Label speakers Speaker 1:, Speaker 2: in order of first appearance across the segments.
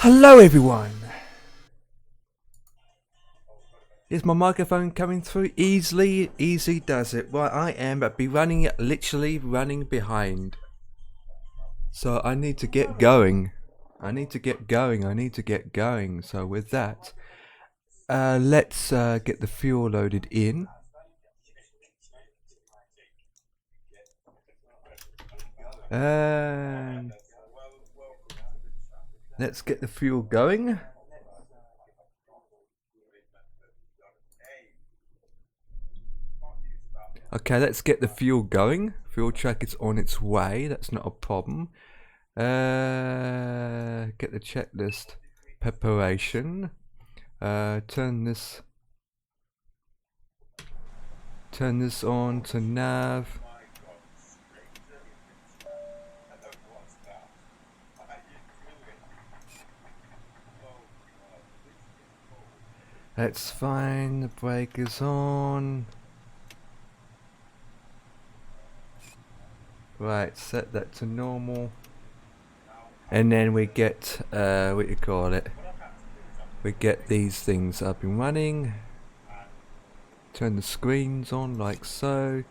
Speaker 1: Hello everyone! Is my microphone coming through easily? Easy does it. Right, I am literally running behind. So I need to get going. So with that, let's get the fuel loaded in. And let's get the fuel going. Okay, let's get the fuel going. Fuel truck is on its way. That's not a problem. Get the checklist. Preparation. Turn this on to nav. That's fine. The brake is on. Right, set that to normal. And then we get, what do you call it? We get these things up and running. Turn the screens on like so.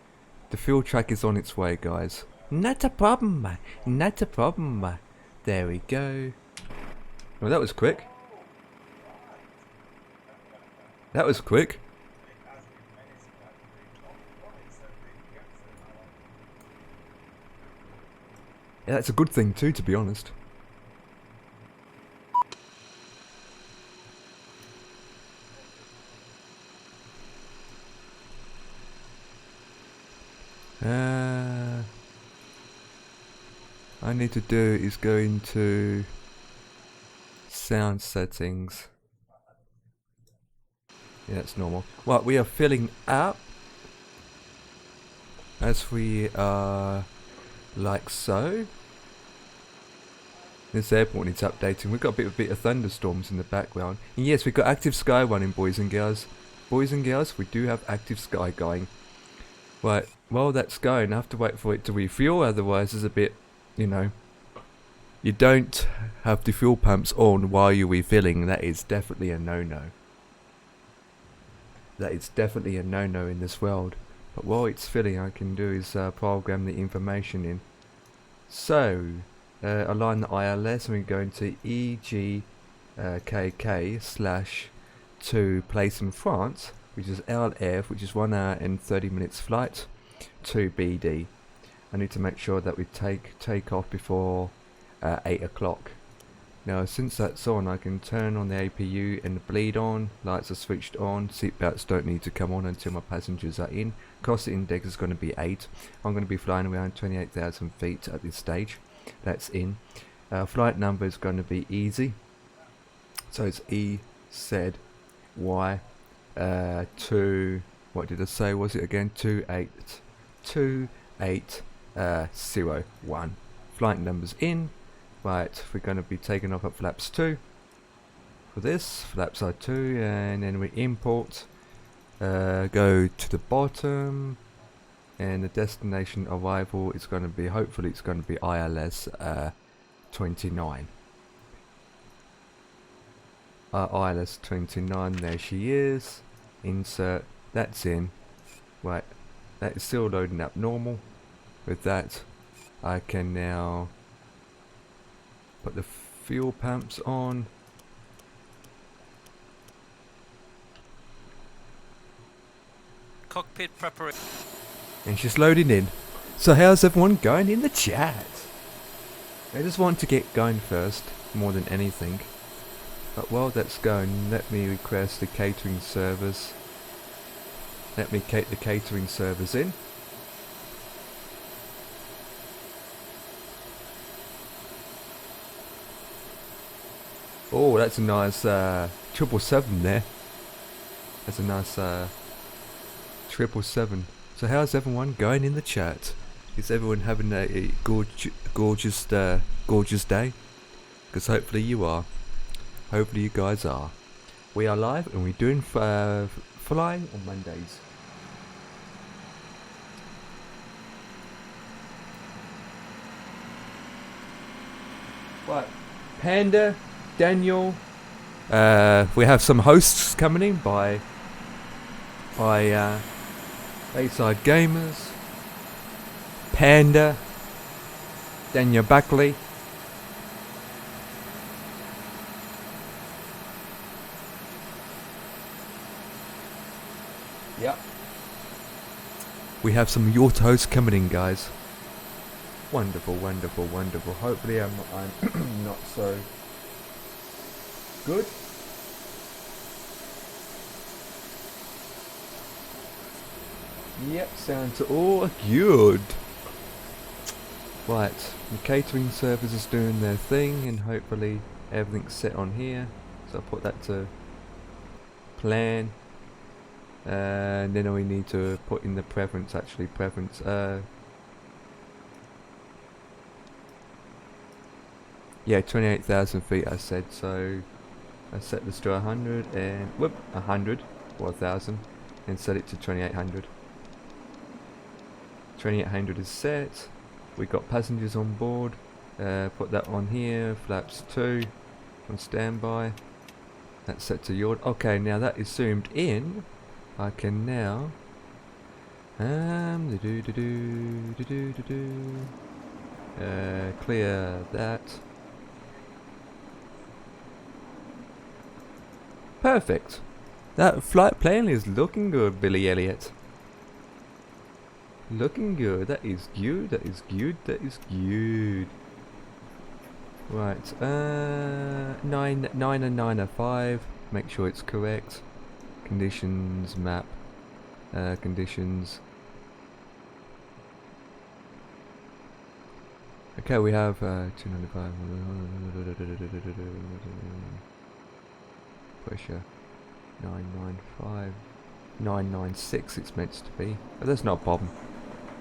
Speaker 1: The fuel truck is on its way, guys. Not a problem. Not a problem. There we go. Well, that was quick. That was quick. Yeah, that's a good thing too, to be honest. I need to do is go into sound settings. Yeah, that's normal. Right, we are filling up. as we are like so. This airport needs updating. We've got a bit of thunderstorms in the background. And yes, we've got active sky running, boys and girls. Boys and girls, we do have active sky going. Right, while that's going, I have to wait for it to refuel, otherwise it's a bit, you know. You don't have the fuel pumps on while you're refilling. That is definitely a no-no. That is definitely a no-no in this world. But while it's filling, I can do is program the information in. So, align the ILS and we go into EGKK/to place in France, which is LF, which is 1 hour and 30 minutes flight to BD. I need to make sure that we take off before 8 o'clock. Now since that's on, I can turn on the APU and the bleed on, lights are switched on, seatbelts don't need to come on until my passengers are in. Cost index is going to be 8. I'm going to be flying around 28,000 feet at this stage. That's in. Flight number is going to be easy. So it's EZY to, what did I say was it again? 2801. Flight numbers in. Right, we're going to be taking off at flaps 2 for this, flaps are 2, and then we import, go to the bottom, and the destination arrival is going to be, hopefully it's going to be ILS 29. ILS 29, there she is, insert, that's in, right, that is still loading up normal. With that, I can now put the fuel pumps on.
Speaker 2: Cockpit preparation.
Speaker 1: And she's loading in. So how's everyone going in the chat? I just want to get going first, more than anything. But while that's going, let me request the catering service. Let me get the catering service in. Oh, that's a nice 777 there. That's a nice 777. So how's everyone going in the chat? Is everyone having a gorgeous day? Because hopefully you are. Hopefully you guys are. We are live and we're doing flying on Mondays. Right, Panda, Daniel, we have some hosts coming in by Bayside Gamers, Panda, Daniel Buckley. Yep. We have some yacht hosts coming in, guys. Wonderful, wonderful, wonderful. Hopefully I'm not so good. Yep, sounds all good. Right, the catering service is doing their thing and hopefully everything's set on here. So I'll put that to plan. And then we need to put in the preference, yeah, 28,000 feet I said, so I set this to 100 and, 100 or 1,000 and set it to 2800. 2800 is set, we got passengers on board, put that on here, flaps 2, on standby, that's set to yacht. Okay, now that is zoomed in, I can now, clear that. Perfect. That flight plan is looking good, Billy Elliot. Looking good. That is good. That is good. That is good. Right. 9 and 905. Make sure it's correct. Conditions map. Conditions. Okay, we have 295. Pressure 995, 996 it's meant to be, but that's not a problem.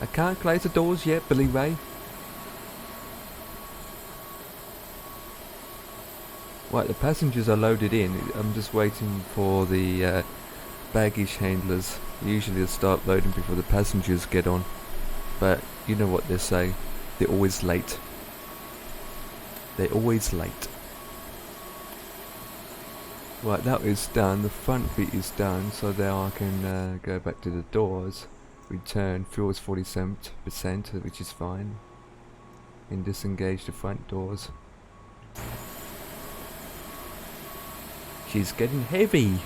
Speaker 1: I can't close the doors yet, Billy Ray. Right, the passengers are loaded in. I'm just waiting for the baggage handlers. Usually they start loading before the passengers get on. But you know what they say. They're always late. They're always late. Right, that is done. The front bit is done. So now I can go back to the doors. Return. Fuel is 47%, which is fine. And disengage the front doors. She's getting heavy.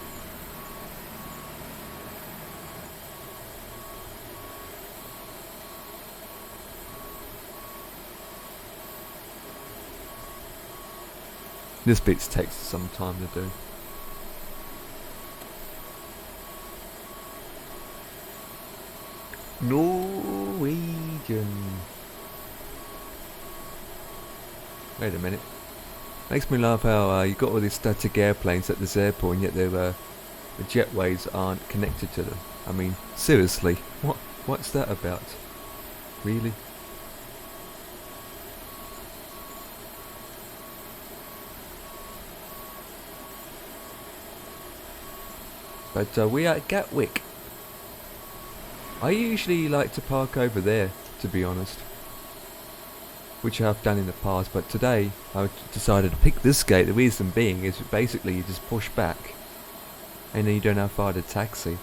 Speaker 1: This bit takes some time to do. Norwegian. Wait a minute. Makes me laugh how you got all these static airplanes at this airport, and yet the jetways aren't connected to them. I mean, seriously, what's that about? Really? But we are at Gatwick. I usually like to park over there, to be honest. Which I have done in the past, but today I decided to pick this gate. The reason being is basically you just push back and then you don't have far to taxi.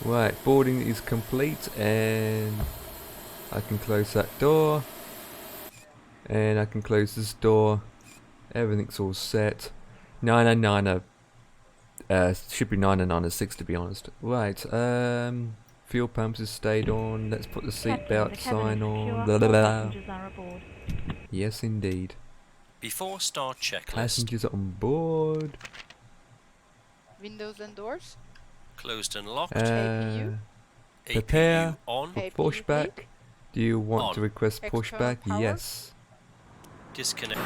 Speaker 1: Right, boarding is complete and I can close that door and I can close this door. Everything's all set. 909 should be 906 to be honest. Right, fuel pumps has stayed on. Let's put the seatbelt sign on. Blah, blah, blah. Yes, indeed.
Speaker 2: Before start checklist.
Speaker 1: Passengers are on board.
Speaker 3: Windows and doors.
Speaker 2: Closed and locked.
Speaker 3: APU.
Speaker 1: Prepare
Speaker 2: APU on.
Speaker 1: for pushback. Do you want
Speaker 2: On.
Speaker 1: to request pushback?
Speaker 3: External power.
Speaker 1: Yes.
Speaker 2: Disconnect.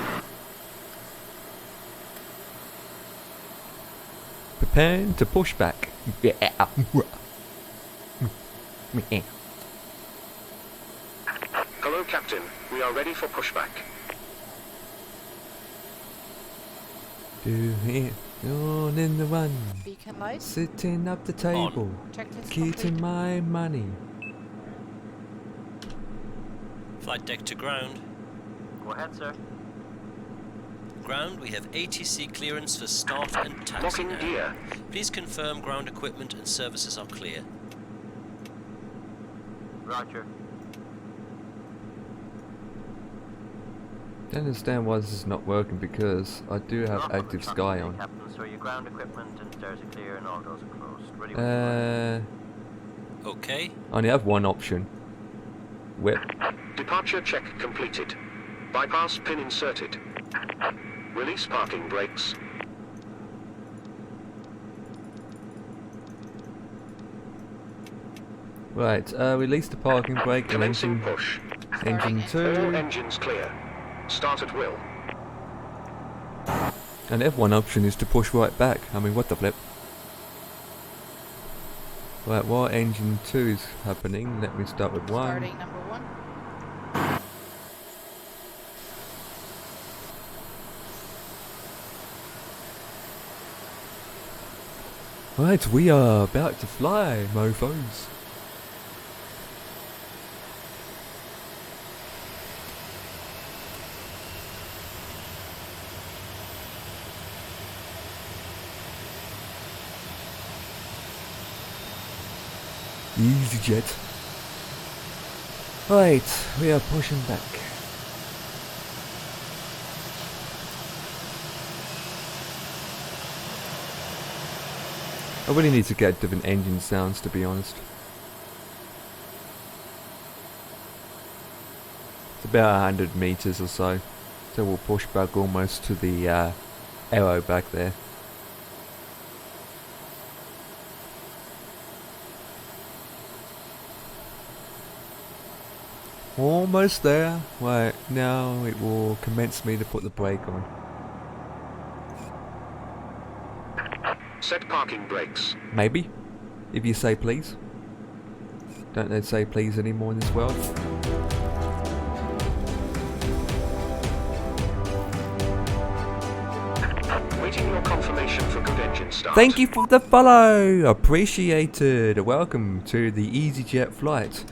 Speaker 1: Preparing to push back.
Speaker 4: Hello, Captain. We are ready for pushback.
Speaker 1: Do it on in the run.
Speaker 3: Beacon light.
Speaker 1: Sitting up the table.
Speaker 3: Checklist
Speaker 1: Keeping
Speaker 3: complete.
Speaker 1: my money.
Speaker 2: Flight deck to ground.
Speaker 4: Go ahead, sir.
Speaker 2: Ground, we have ATC clearance for start and taxi
Speaker 4: Locking
Speaker 2: now.
Speaker 4: gear.
Speaker 2: Please confirm ground equipment and services are clear.
Speaker 4: Roger.
Speaker 1: Don't understand why this is not working because I do have active sky on.
Speaker 4: Captain, so your ground equipment and stairs are clear and all doors are closed. Ready
Speaker 2: Okay.
Speaker 1: I only have one option. Whip.
Speaker 4: Departure check completed. Bypass pin inserted. Release parking brakes.
Speaker 1: Right, release the parking brake and
Speaker 4: Commencing
Speaker 1: engine,
Speaker 4: push.
Speaker 1: engine
Speaker 4: All
Speaker 1: 2.
Speaker 4: engines clear. Start at will.
Speaker 1: And F1 option is to push right back. I mean, what the flip? Right, while engine 2 is happening, let me start with 1.
Speaker 3: Starting number 1.
Speaker 1: Right, we are about to fly, mofos. EasyJet. Right, we are pushing back. I really need to get different engine sounds, to be honest. It's about 100 meters or so, so we'll push back almost to the arrow back there. Almost there. Right, now it will commence me to put the brake on.
Speaker 5: Set parking brakes.
Speaker 1: Maybe. If you say please. Don't they say please anymore in this world?
Speaker 5: Waiting your confirmation for good engine start.
Speaker 1: Thank you for the follow! Appreciated! Welcome to the EasyJet flight.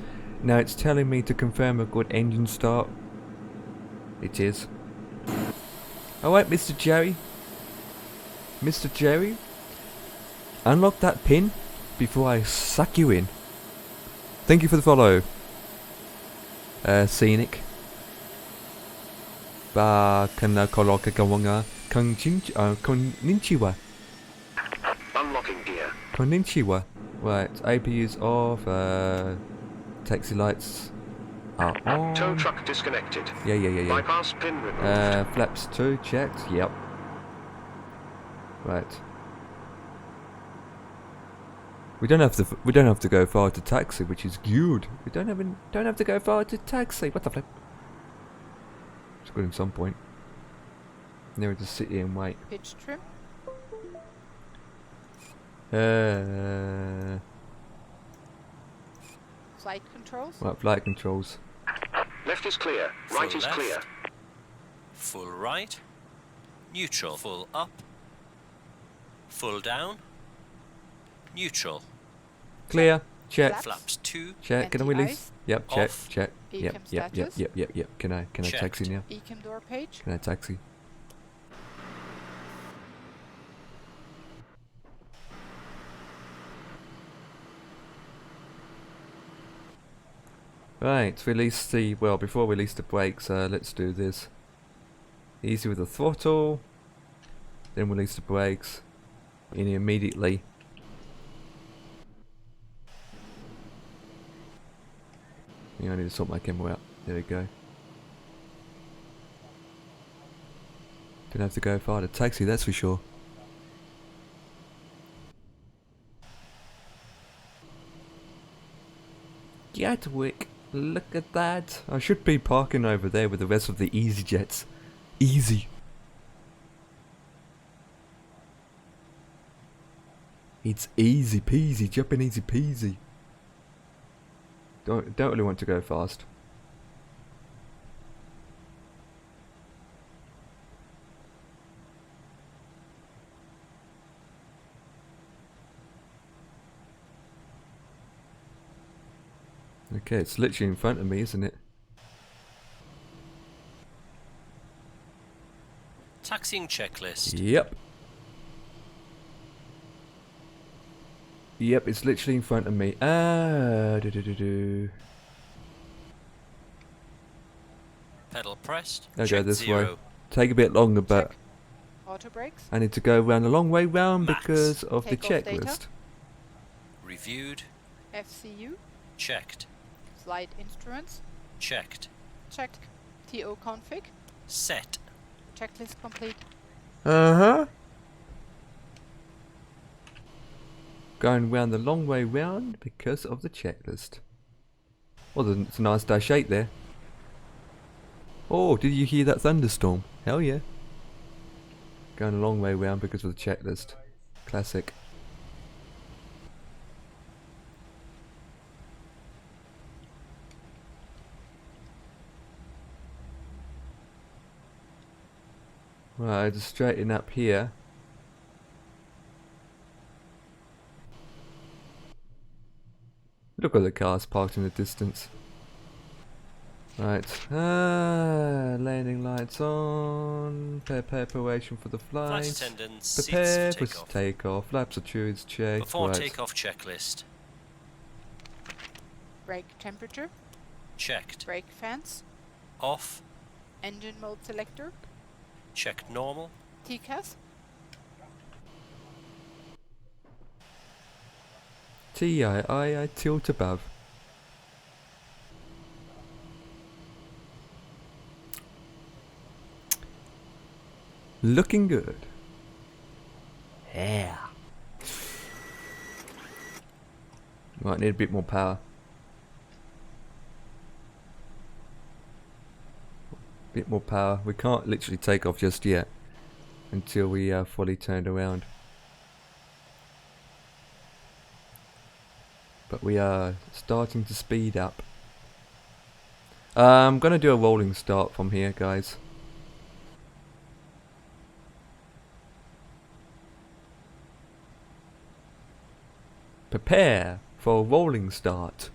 Speaker 1: Now it's telling me to confirm a good engine start. It is. Alright, Mr. Jerry. Mr. Jerry. Unlock that pin before I suck you in. Thank you for the follow. Scenic. Ba kana koloka kawanga konnichiwa.
Speaker 5: Unlocking gear.
Speaker 1: Konnichiwa. Right, APU's off, taxi lights are on.
Speaker 5: Tow truck disconnected.
Speaker 1: Yeah.
Speaker 5: Bypass pin removed.
Speaker 1: Flaps 2 checked, yep. Right. We don't have to go far to taxi, which is good. We don't have to go far to taxi. What the flip? It's good at some point. Now we just sit here and wait.
Speaker 3: Pitch trim. Flight controls.
Speaker 1: Right, flight controls.
Speaker 5: Left is clear. Right
Speaker 2: Full
Speaker 5: is
Speaker 2: left.
Speaker 5: clear.
Speaker 2: Full right. Neutral. Full up. Full down. Neutral.
Speaker 1: Clear. Check.
Speaker 3: Flaps.
Speaker 2: Flaps 2.
Speaker 1: Check. Can I release?
Speaker 3: Anti-ice.
Speaker 1: Yep. Check.
Speaker 2: Off.
Speaker 1: Check.
Speaker 3: Ecam
Speaker 1: Yep.
Speaker 3: status.
Speaker 1: Yep. Can I
Speaker 2: Checked.
Speaker 1: taxi now?
Speaker 3: Ecam door page.
Speaker 1: Can I taxi? Right, release the, well, before we release the brakes, let's do this. Easy with the throttle, then release the brakes, and immediately. Yeah, I need to sort my camera out. There we go. Don't have to go far to taxi, that's for sure. Gatwick, look at that. I should be parking over there with the rest of the EasyJets. Easy. It's easy peasy, jumping easy peasy. Don't really want to go fast. Okay, it's literally in front of me, isn't it?
Speaker 2: Taxiing checklist.
Speaker 1: Yep. Yep, it's literally in front of me.
Speaker 2: Pedal pressed.
Speaker 1: I'll go
Speaker 2: Check
Speaker 1: this way.
Speaker 2: 0.
Speaker 1: Take a bit longer, but
Speaker 3: Check. Auto brakes.
Speaker 1: I need to go around the long way round
Speaker 2: Max.
Speaker 1: because of the
Speaker 3: Take off data.
Speaker 1: checklist.
Speaker 2: Reviewed.
Speaker 3: FCU.
Speaker 2: Checked.
Speaker 3: Flight instruments.
Speaker 2: Checked.
Speaker 3: Checked. TO config.
Speaker 2: Set.
Speaker 3: Checklist complete.
Speaker 1: Uh-huh. Going round the long way round because of the checklist. Well, it's a nice dash 8 there. Oh, did you hear that thunderstorm? Hell yeah. Going a long way round because of the checklist. Classic. Right, just straighten up here. Look at the cars parked in the distance. Right, landing lights on. Preparation for the
Speaker 2: Flight
Speaker 1: flight.
Speaker 2: attendants.
Speaker 1: Prepare
Speaker 2: Seats for
Speaker 1: for
Speaker 2: takeoff.
Speaker 1: takeoff. Flaps are true, it's checked.
Speaker 2: Before
Speaker 1: Right.
Speaker 2: takeoff checklist.
Speaker 3: Brake temperature.
Speaker 2: Checked.
Speaker 3: Brake fans.
Speaker 2: Off.
Speaker 3: Engine mode selector.
Speaker 2: Checked normal.
Speaker 3: TCAS.
Speaker 1: TII tilt above. Looking good. Yeah. Might need a bit more power. Bit more power. We can't literally take off just yet until we fully turned around. But we are starting to speed up. I'm gonna do a rolling start from here, guys. Prepare for a rolling start.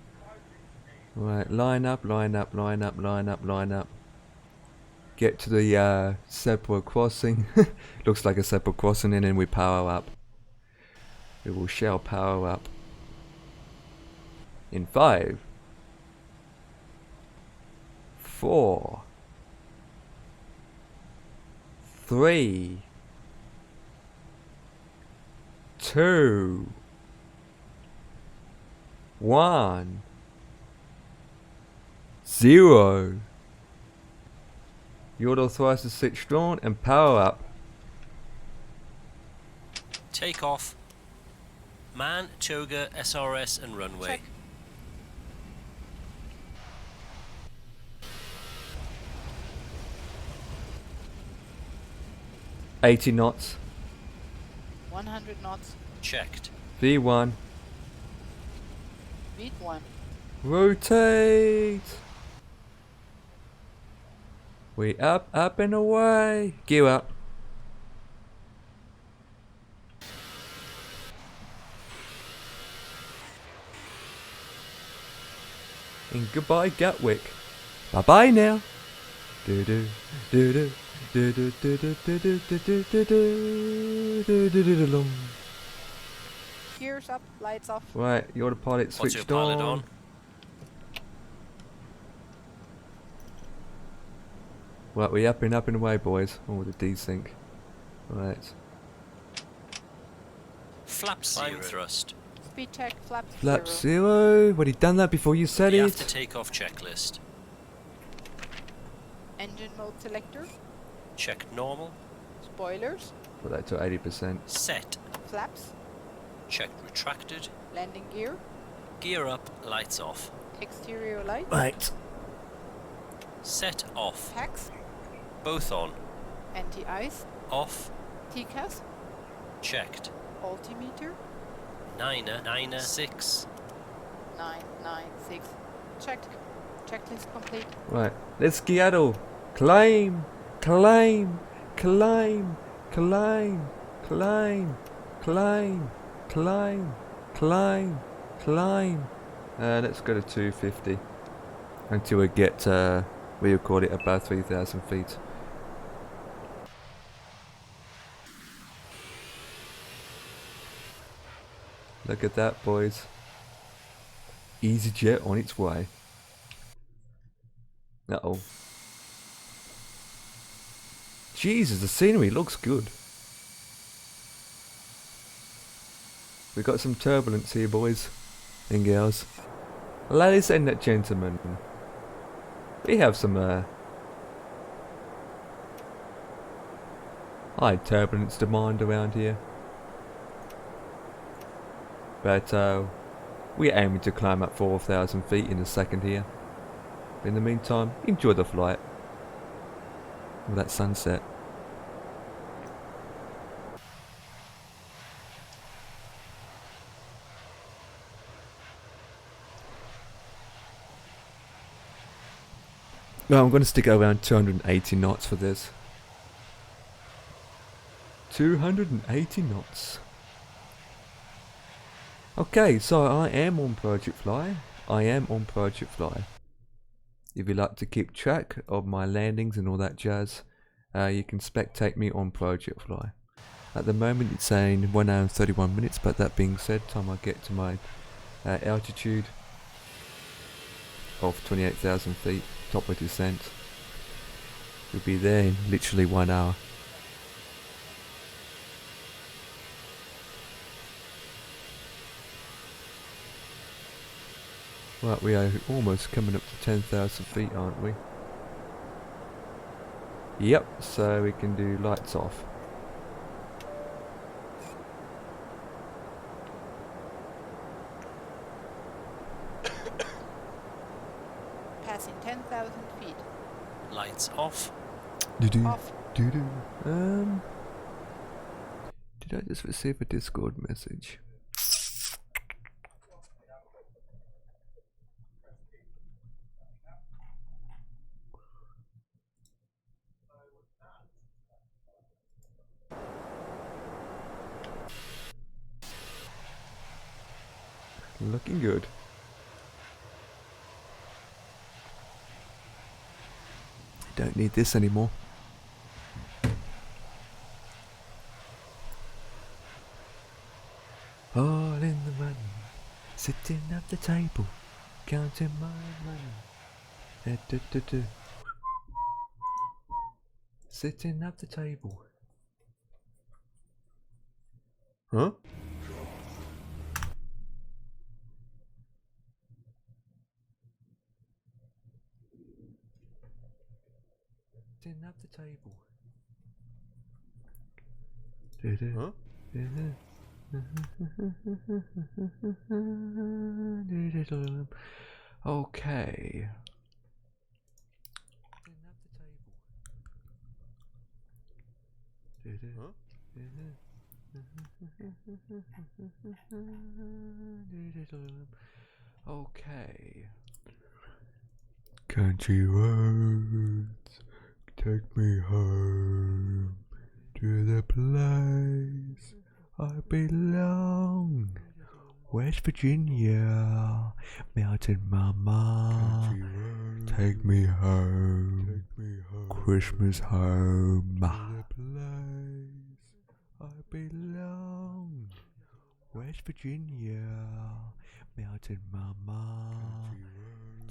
Speaker 1: Right, line up, line up, line up, line up, line up. Get to the zebra crossing. Looks like a zebra crossing, and then we power up. We will shall power up. In 5, 4, 3, 2, 1, 0. The auto thrust is switched on and power up.
Speaker 2: Take off. Man, toga, SRS and runway.
Speaker 3: Check.
Speaker 1: $80 knots.
Speaker 3: 100 knots.
Speaker 2: Checked.
Speaker 1: V1.
Speaker 3: Beat 1.
Speaker 1: Rotate. We up, up and away. Gear up. And goodbye Gatwick. Bye bye now. Do do do do do do do do do do do do do do do.
Speaker 3: Gears up, lights off.
Speaker 1: Right, the autopilot switched
Speaker 2: Autopilot on.
Speaker 1: Right, we up and away, boys. Oh, the desync. Right.
Speaker 2: Flap zero. Thrust.
Speaker 3: Speed check, flap
Speaker 1: Flap
Speaker 3: 0.
Speaker 1: 0. What, he done that before you said
Speaker 2: The
Speaker 1: it?
Speaker 2: after takeoff checklist.
Speaker 3: Engine mode selector.
Speaker 2: Check normal.
Speaker 3: Spoilers.
Speaker 1: Put that to 80%.
Speaker 2: Set.
Speaker 3: Flaps.
Speaker 2: Check retracted.
Speaker 3: Landing gear.
Speaker 2: Gear up, lights off.
Speaker 3: Exterior light.
Speaker 1: Right.
Speaker 2: Set off.
Speaker 3: Packs.
Speaker 2: Both on.
Speaker 3: Anti-ice.
Speaker 2: Off.
Speaker 3: TCAS.
Speaker 2: Checked.
Speaker 3: Altimeter.
Speaker 2: 996.
Speaker 3: 996. Checked. Checklist complete.
Speaker 1: Right. Let's skedaddle. Climb. Climb. Climb. Climb. Climb. Climb. Climb. Climb. Climb. Let's go to 250 until we get we record it above 3,000 feet. Look at that, boys. EasyJet on its way. Uh-oh. Jesus, the scenery looks good. We got some turbulence here, boys and girls. Ladies and gentlemen, we have some high turbulence demand around here. But we're aiming to climb up 4,000 feet in a second here. In the meantime, enjoy the flight. With that sunset. No, I'm going to stick around 280 knots for this. 280 knots. Okay, so I am on Project Fly. I am on Project Fly. If you like to keep track of my landings and all that jazz, you can spectate me on Project Fly. At the moment it's saying 1 hour and 31 minutes, but that being said, time I get to my altitude of 28,000 feet, top of descent, we'll be there in literally 1 hour. Right, we are almost coming up to 10,000 feet, aren't we? Yep, so we can do lights off.
Speaker 3: Passing 10,000 feet.
Speaker 2: Lights off.
Speaker 1: Do-do,
Speaker 3: Off.
Speaker 1: do-do. Did I just receive a Discord message? Looking good. Don't need this anymore. All in the money, sitting at the table, counting my money. Sitting at the table. Huh? Sitting at the table. Huh? Okay. Okay. Country roads, take me home to the place I belong. West Virginia, Mountain Mama, take me home, Christmas home. To the place I belong. West Virginia, Mountain Mama,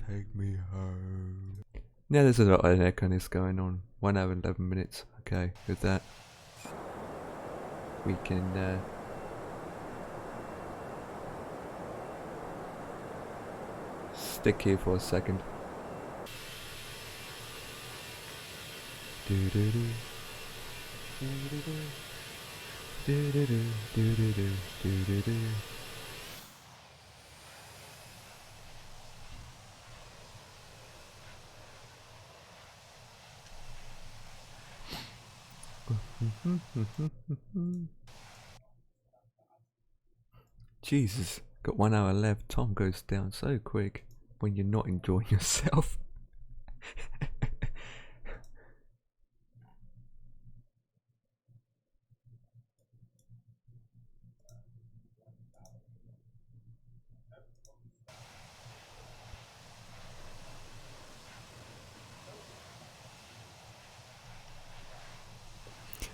Speaker 1: take me home. Now there's a lot of echoing going on. 1 hour 11 minutes. Okay, with that we can stick here for a second. Jesus, got 1 hour left. Time goes down so quick when you're not enjoying yourself.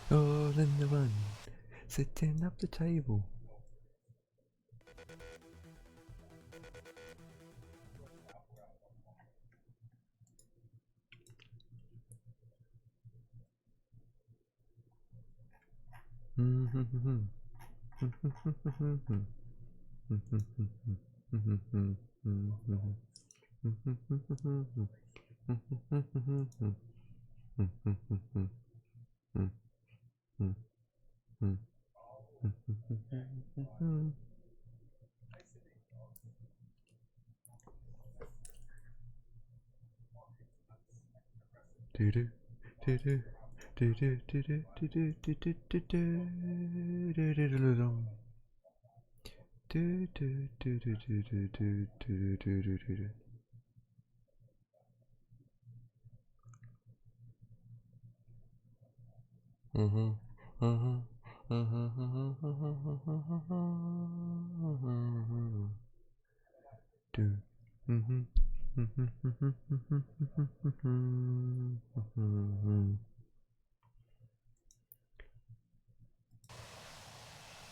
Speaker 1: All in the run, sitting up the table.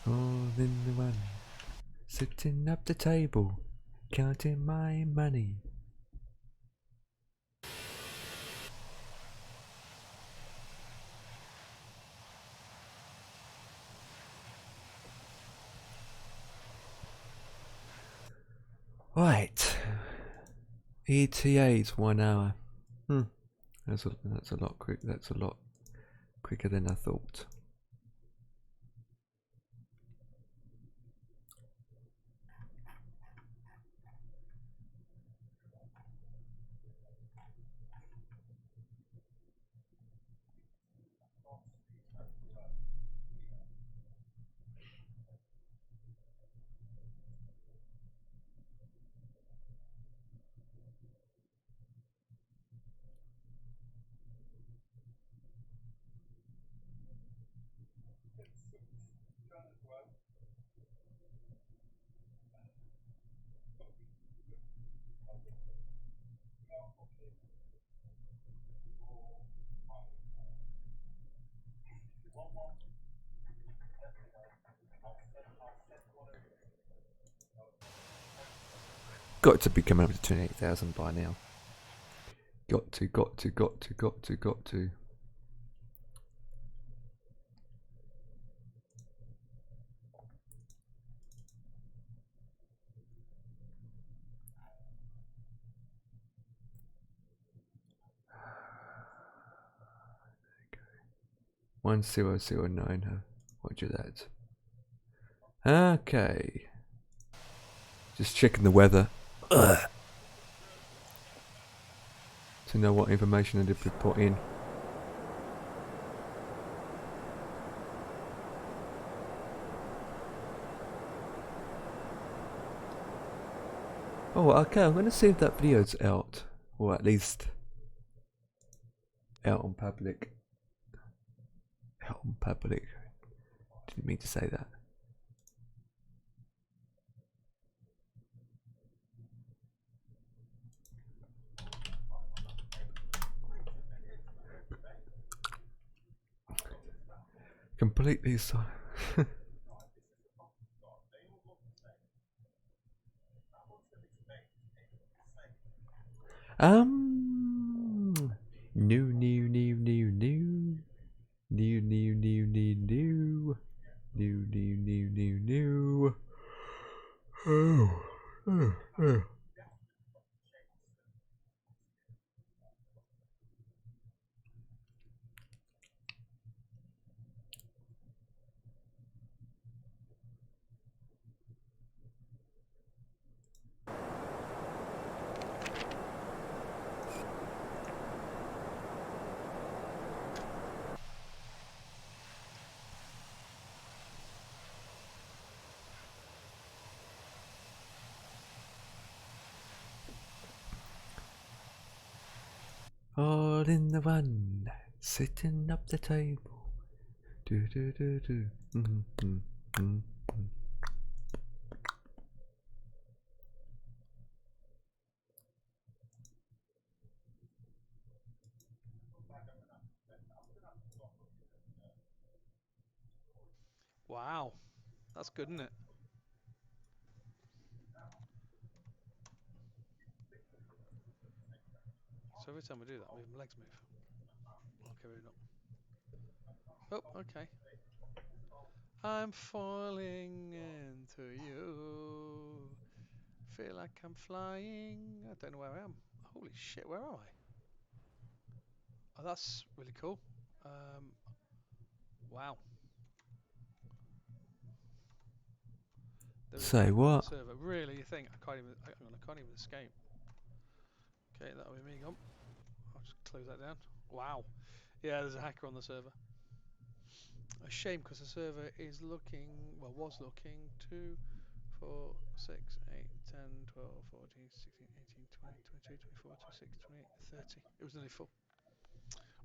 Speaker 1: All in the one, sitting up the table, counting my money. Right, ETA's 1 hour. That's a lot quick. That's a lot quicker than I thought. got to be coming up to 28,000 by now. Got to. Okay. 1009. Roger that. Okay. Just checking the weather. Ugh. To know what information I did put in. Oh, okay, I'm going to see if that video's out. Or at least out on public. Out on public. Didn't mean to say that. Completely silent. New. Oh. All in the one, sitting up the table. Do do do do.
Speaker 6: Wow, that's good, isn't it? So every time we do that, my legs move. Okay, maybe not. Oh, okay. I'm falling into you. Feel like I'm flying. I don't know where I am. Holy shit, where am I? Oh, that's really cool. Wow.
Speaker 1: Say what?
Speaker 6: Server. Really, you think I can't even escape? Okay, that'll be me gone. I'll just close that down. Wow. Yeah, there's a hacker on the server. A shame because the server is looking, well, was looking 2, 4, 6, 8, 10, 12, 14, 16, 18, 20, 22, 24, 26, 28, 30. It was nearly full.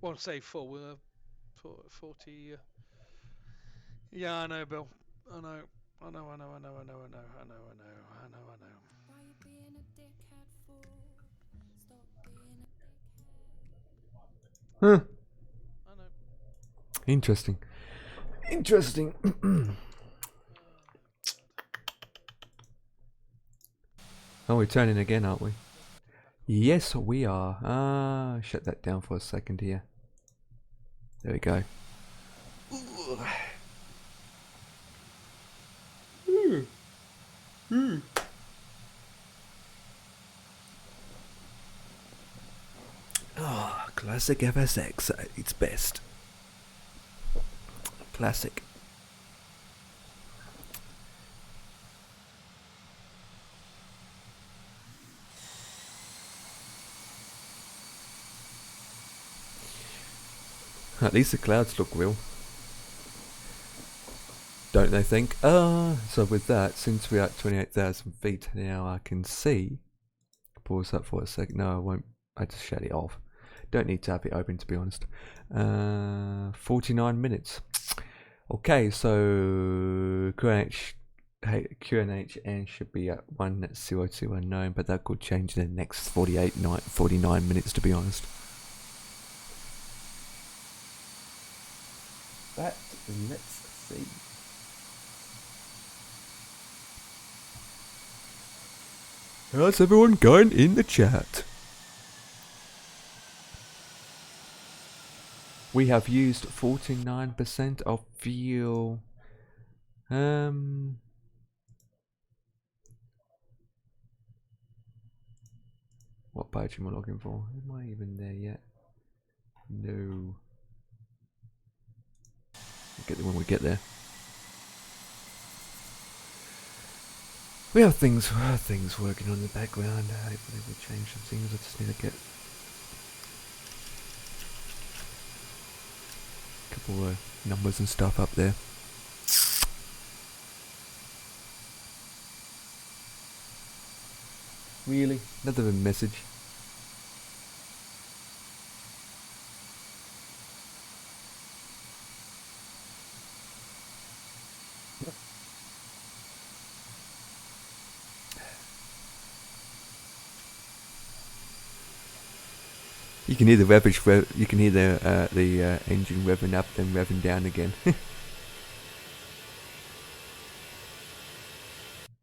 Speaker 6: Well, say full. We're 40. Yeah, I know, Bill. I know. Why
Speaker 7: you being a dickhead for? Stop being a dickhead.
Speaker 1: Huh.
Speaker 6: I know.
Speaker 1: Interesting. Oh, we're turning again, aren't we? Yes, we are. Shut that down for a second here. There we go. Oh, classic FSX at its best. Classic. At least the clouds look real. Don't they think? So with that, since we're at 28,000 feet now, I can see. Pause that for a sec. No, I won't. I just shut it off. Don't need to have it open, to be honest. 49 minutes. Okay, so QNHN should be at 10219, but that could change in the next 49 minutes, to be honest. But let's see. How's everyone going in the chat? We have used 49% of fuel. What badge am I looking for? Am I even there yet? No. We'll get there when we get there. We have things working on in the background. Hopefully we'll change some things. I just need to get a couple of numbers and stuff up there. Really? Another message? You can hear the you can hear the engine revving up, then revving down again.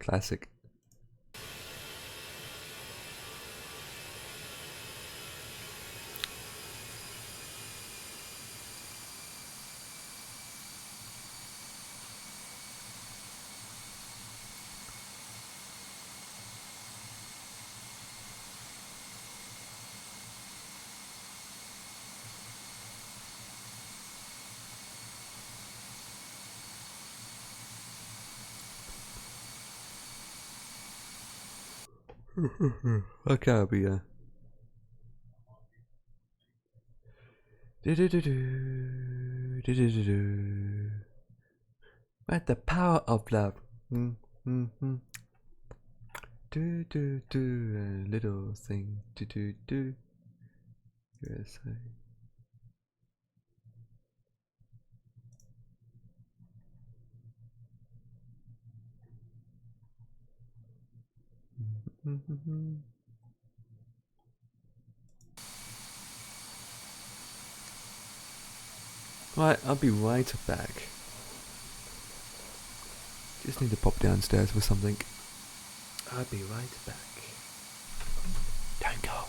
Speaker 1: Classic. Okay, I'll be At the power of love. A little thing. USA. Right, I'll be right back. Just need to pop downstairs for something. I'll be right back. Don't go away.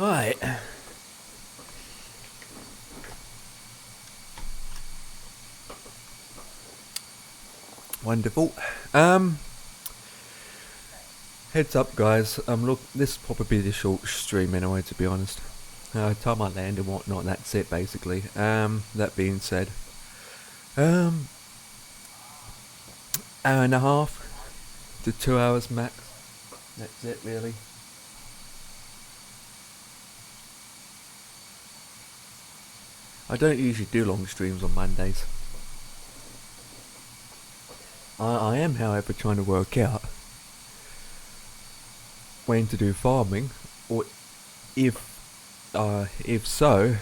Speaker 1: Right. Wonderful. Heads up, guys. Look, this will probably be a short stream anyway, to be honest. Time I land and whatnot, that's it basically. That being said, hour and a half to 2 hours max. That's it, really. I don't usually do long streams on Mondays. I am, however, trying to work out when to do farming, or if so,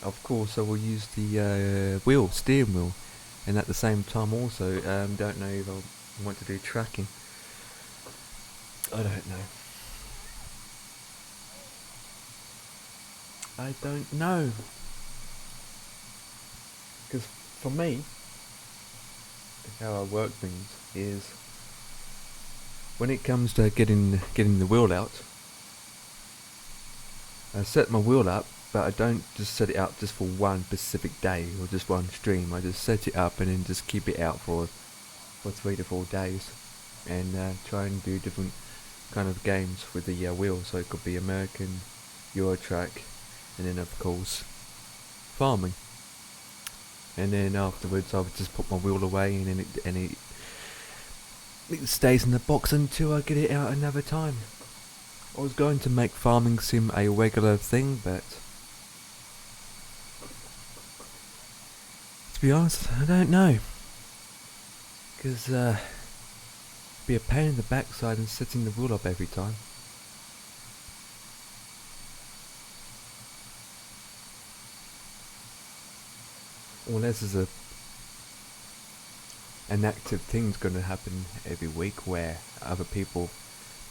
Speaker 1: of course I will use the steering wheel, and at the same time also don't know if I want to do tracking. I don't know. Because for me, how I work things is, when it comes to getting the wheel out, I set my wheel up, but I don't just set it up just for one specific day or just one stream. I just set it up and then just keep it out for 3 to 4 days, and try and do different kind of games with the wheel. So it could be American, Euro Track, and then of course farming. And then afterwards I would just put my wheel away, and then it stays in the box until I get it out another time. I was going to make farming sim a regular thing, but to be honest, I don't know. Because it'd be a pain in the backside and setting the wheel up every time. Unless there's an active thing's going to happen every week where other people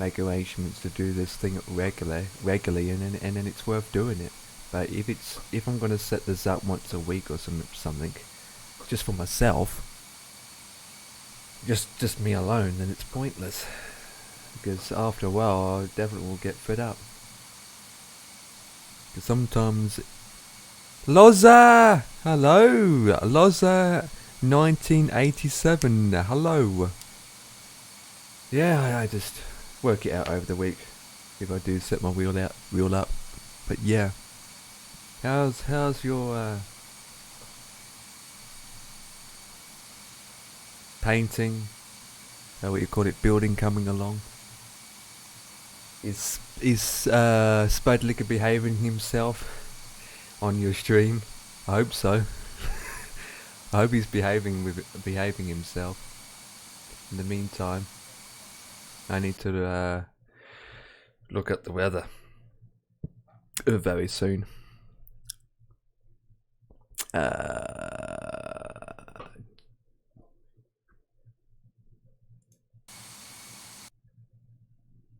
Speaker 1: make arrangements to do this thing regularly, and then it's worth doing it. But if I'm going to set this up once a week or something, just for myself, just me alone, then it's pointless. Because after a while, I definitely will get fed up. Because sometimes, Loza, hello, Loza, 1987, hello. Yeah, I just work it out over the week if I do set my wheel up. But yeah, how's your painting, what you call it, building coming along? Is Spudlicker behaving himself on your stream? I hope so. I hope he's behaving himself. In the meantime, I need to look at the weather very soon.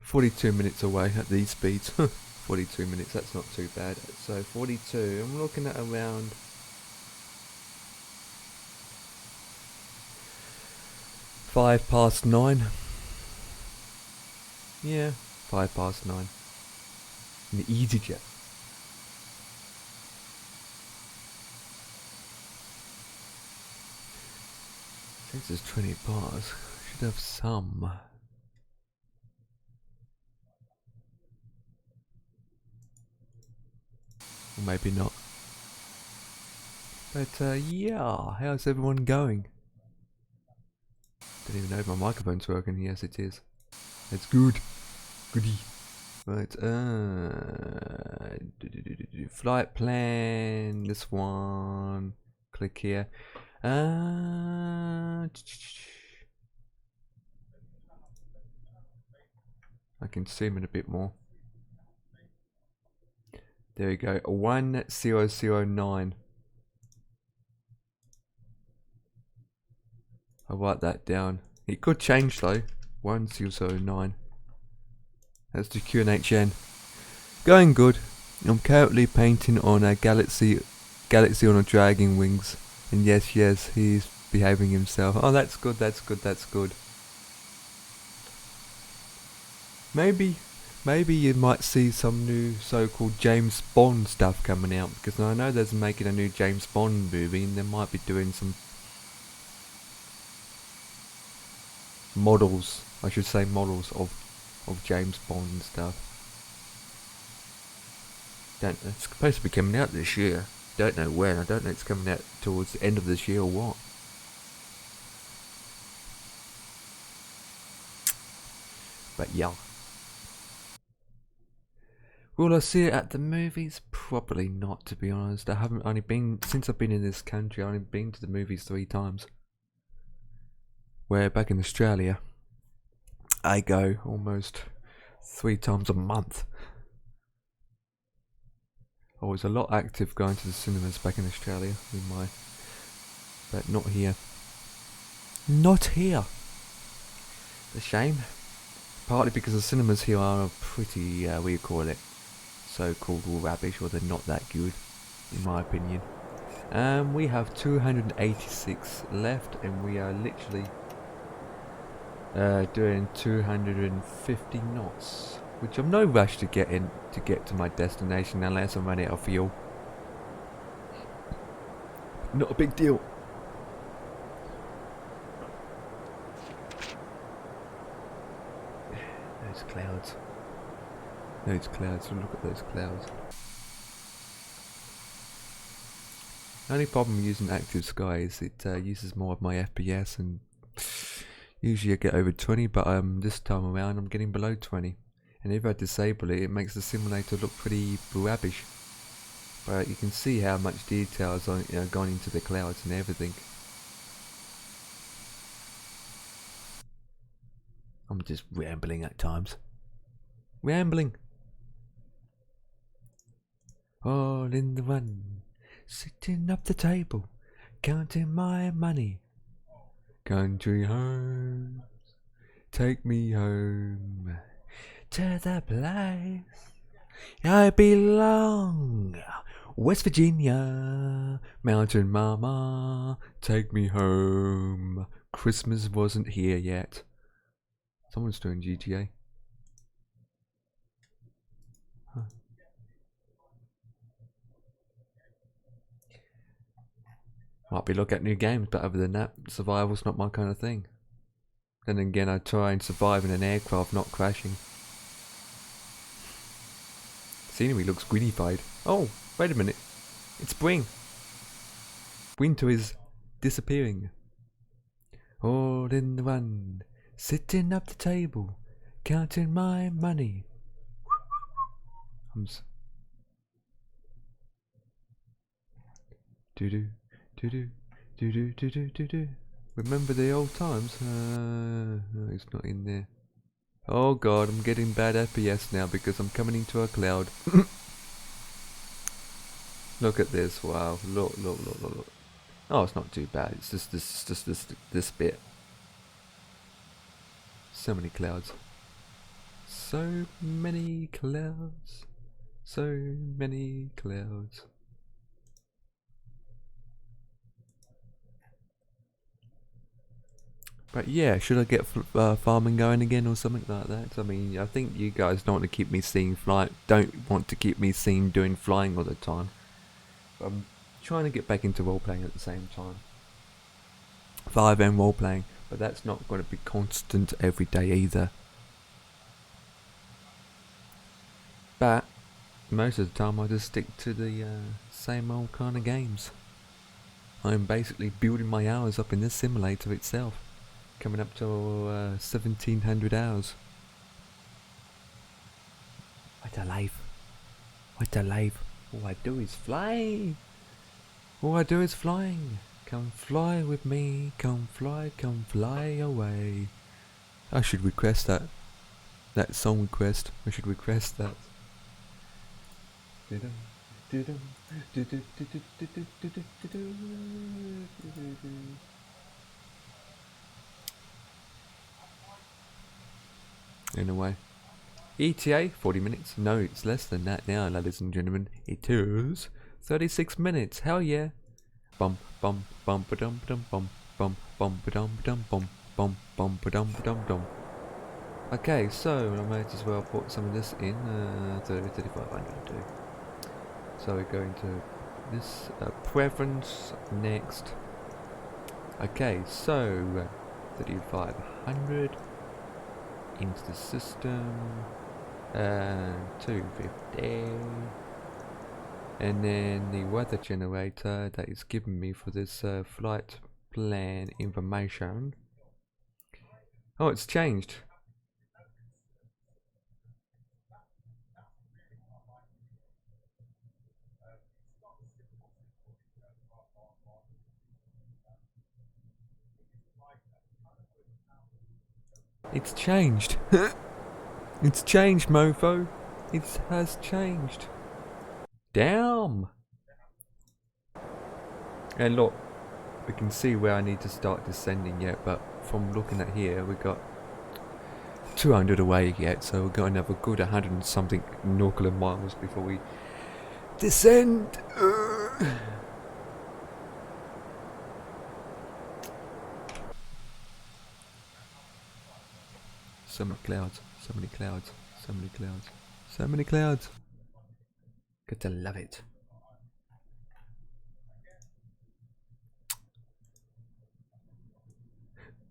Speaker 1: 42 minutes away at these speeds. 42 minutes, that's not too bad. So 42, I'm looking at around 9:05. Yeah, 9:05. In the EasyJet. Since it's 20 bars, should have some. Or maybe not. But yeah, how's everyone going? Don't even know if my microphone's working. Yes, it is. It's good. Goody. Right, flight plan, this one. Click here. I can zoom in a bit more. There we go. 1009. I'll write that down. It could change though. 1009. That's the QNHN. Going good. I'm currently painting on a galaxy on a dragon wings. And yes, he's behaving himself. Oh, that's good, that's good, that's good. Maybe maybe you might see some new so-called James Bond stuff coming out, because I know there's making a new James Bond movie, and they might be doing some models, I should say models of James Bond and stuff. It's supposed to be coming out this year. Don't know when. I don't know if it's coming out towards the end of this year or what. But yeah. Will I see it at the movies? Probably not, to be honest. I haven't only been, since I've been in this country, I've only been to the movies 3 times. Where back in Australia, I go almost 3 times a month. I was a lot active going to the cinemas back in Australia but not here. Not here. It's a shame. Partly because the cinemas here are pretty, what do you call it, so-called rubbish, or they're not that good, in my opinion. We have 286 left, and we are literally doing 250 knots, which I'm no rush to get to my destination unless I'm running out of fuel. Not a big deal. Those clouds. Those clouds. Look at those clouds. The only problem using active sky is it uses more of my FPS, and usually I get over 20, but this time around I'm getting below 20. And if I disable it, it makes the simulator look pretty rubbish. But you can see how much detail is gone into the clouds and everything. I'm just rambling at times. Rambling. All in the one, sitting up the table, counting my money. Country home, take me home to the place I belong. West Virginia, Mountain Mama, take me home. Christmas wasn't here yet. Someone's doing GTA. Huh. Might be look at new games, but other than that, survival's not my kind of thing. Then again, I try and survive in an aircraft not crashing. Scenery looks greenified. Oh, wait a minute. It's spring. Winter is disappearing. All in the one, sitting up the table, counting my money. Do-do, do-do, do-do, do-do, do-do. Remember the old times? No, it's not in there. Oh god, I'm getting bad FPS now because I'm coming into a cloud. Look at this, wow. Look. Oh, it's not too bad. It's just this bit. So many clouds. So many clouds. So many clouds. But yeah, should I get farming going again or something like that? I mean, I think you guys don't want to keep me seeing doing flying all the time. I'm trying to get back into role playing at the same time. 5M role playing, but that's not going to be constant every day either. But most of the time I just stick to the same old kind of games. I'm basically building my hours up in this simulator itself. Coming up to 1700 hours. What a life. What a life. All I do is fly. All I do is flying. Come fly with me. Come fly away. I should request that. That song request. I should request that. In a way. ETA 40 minutes. No, it's less than that now, ladies and gentlemen. It is 36 minutes. Hell yeah. Bum bum bum ba dum dum bum bum bum ba dum dum bum bum bum ba dum dum dum. Okay, so I might as well put some of this in. 3500 do. So we're going to this preference next. Okay, so 3500 into the system. 250. And then the weather generator that is given me for this flight plan information. Oh, it's changed. It's changed. It's changed, mofo. It has changed. Damn. And look, we can see where I need to start descending yet, but from looking at here, we got 200 away yet, so we've got another good 100 and something nautical miles before we descend. So many clouds, so many clouds, so many clouds, so many clouds. Got to love it.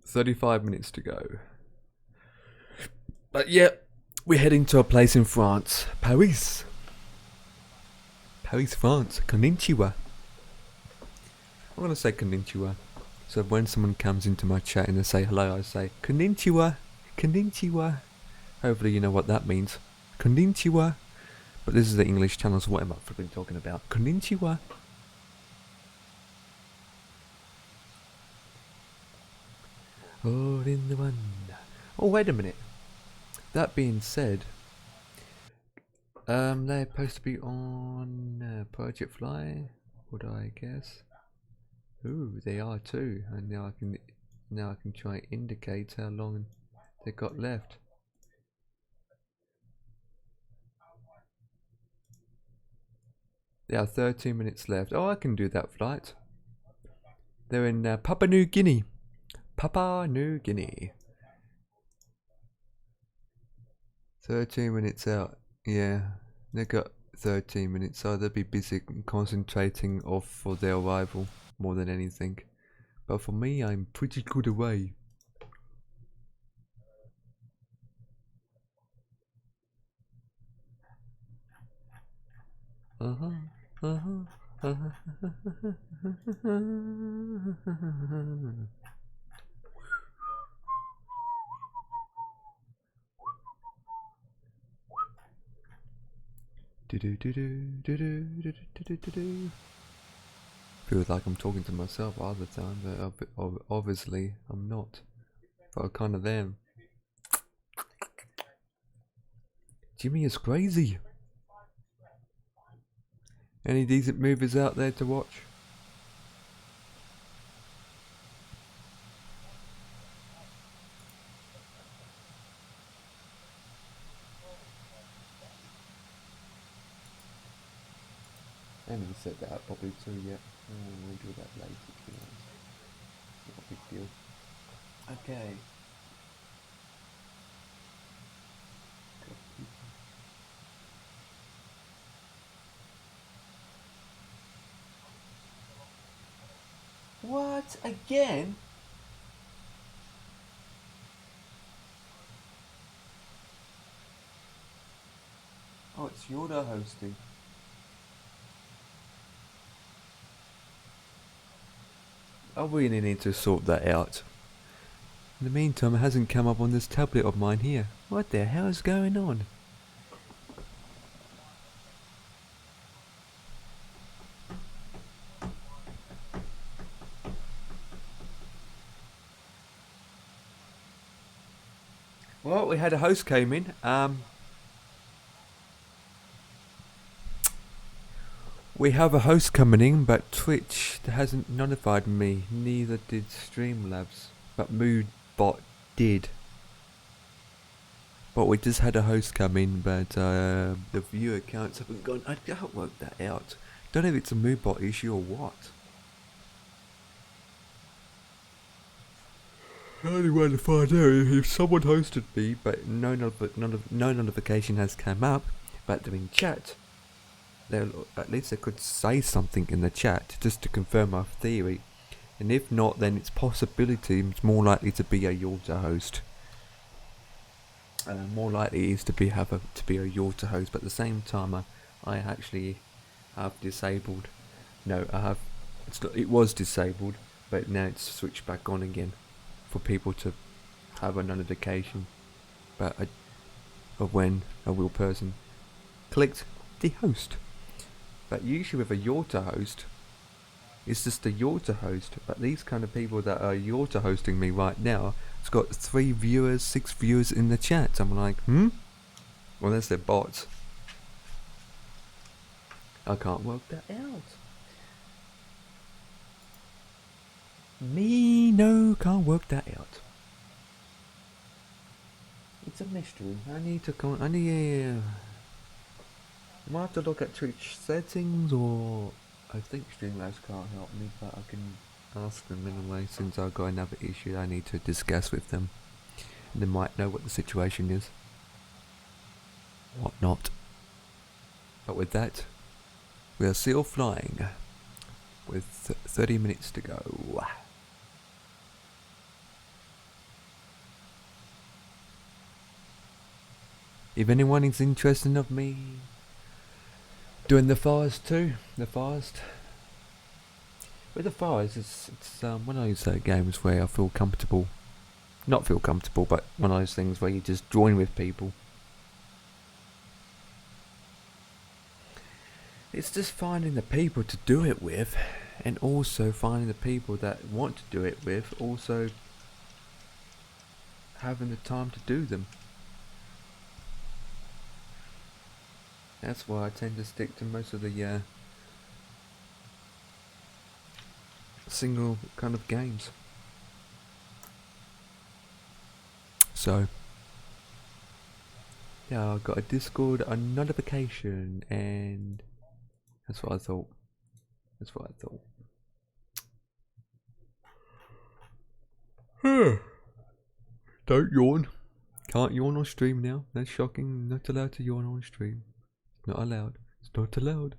Speaker 1: $35 to go. But yeah, we're heading to a place in France. Paris. Paris, France. Konnichiwa. I'm going to say konnichiwa. So when someone comes into my chat and they say hello, I say konnichiwa. Konnichiwa. Hopefully you know what that means. Konnichiwa. But this is the English channel, so what am I flipping talking about? Konnichiwa. All in the one. Oh, wait a minute. That being said, they're supposed to be on Project Fly, would I guess? Ooh, they are too. And now I can try and indicate how long they got left. There are 13 minutes left. Oh, I can do that flight. They're in Papua New Guinea. Papua New Guinea. 13 minutes out. Yeah, they got 13 minutes, so they'll be busy concentrating off for their arrival more than anything. But for me, I'm pretty good away. Feels like I'm talking to myself all the time, but obviously I'm not. But I kind of am. Jimmy is crazy. Any decent movies out there to watch? I haven't set that up properly too yet. We'll do that later if you want. Not a big deal. Okay. What? Again? Oh, it's Yoda hosting. I really need to sort that out. In the meantime, it hasn't come up on this tablet of mine here. What the hell is going on? Well, we had a host came in. We have a host coming in, but Twitch hasn't notified me. Neither did Streamlabs, but Moodbot did. But we just had a host come in, but the viewer counts haven't gone. I can't work that out. Don't know if it's a Moodbot issue or what. I only want to find out if someone hosted me, but no notification has come up. But they're in chat. At least they could say something in the chat just to confirm our theory. And if not, then it's possibility it's more likely to be a Yorta host. More likely is to be a Yorta host, but at the same time, I actually have disabled. No, I have. It was disabled, but now it's switched back on again for people to have a notification, of when a real person clicked the host. But usually with a Yorta host, it's just a Yorta host. But these kind of people that are Yorta hosting me right now, it's got 3 viewers, 6 viewers in the chat. I'm like, Well, that's their bots. I can't work that out. Can't work that out. It's a mystery. I might have to look at Twitch settings, or I think Streamlabs can't help me, but I can ask them anyway, since I've got another issue I need to discuss with them. They might know what the situation is. What not. But with that, we are still flying, with 30 minutes to go. If anyone is interested of me doing the fast too, with the fast, it's one of those games where I feel comfortable. Not feel comfortable, but one of those things where you just join with people. It's just finding the people to do it with, and also finding the people that want to do it with, also having the time to do them. That's why I tend to stick to most of the single kind of games. So yeah, I got a Discord, a notification, and that's what I thought. Don't yawn. Can't yawn on stream now. That's shocking. Not allowed to yawn on stream. Not allowed. It's not allowed.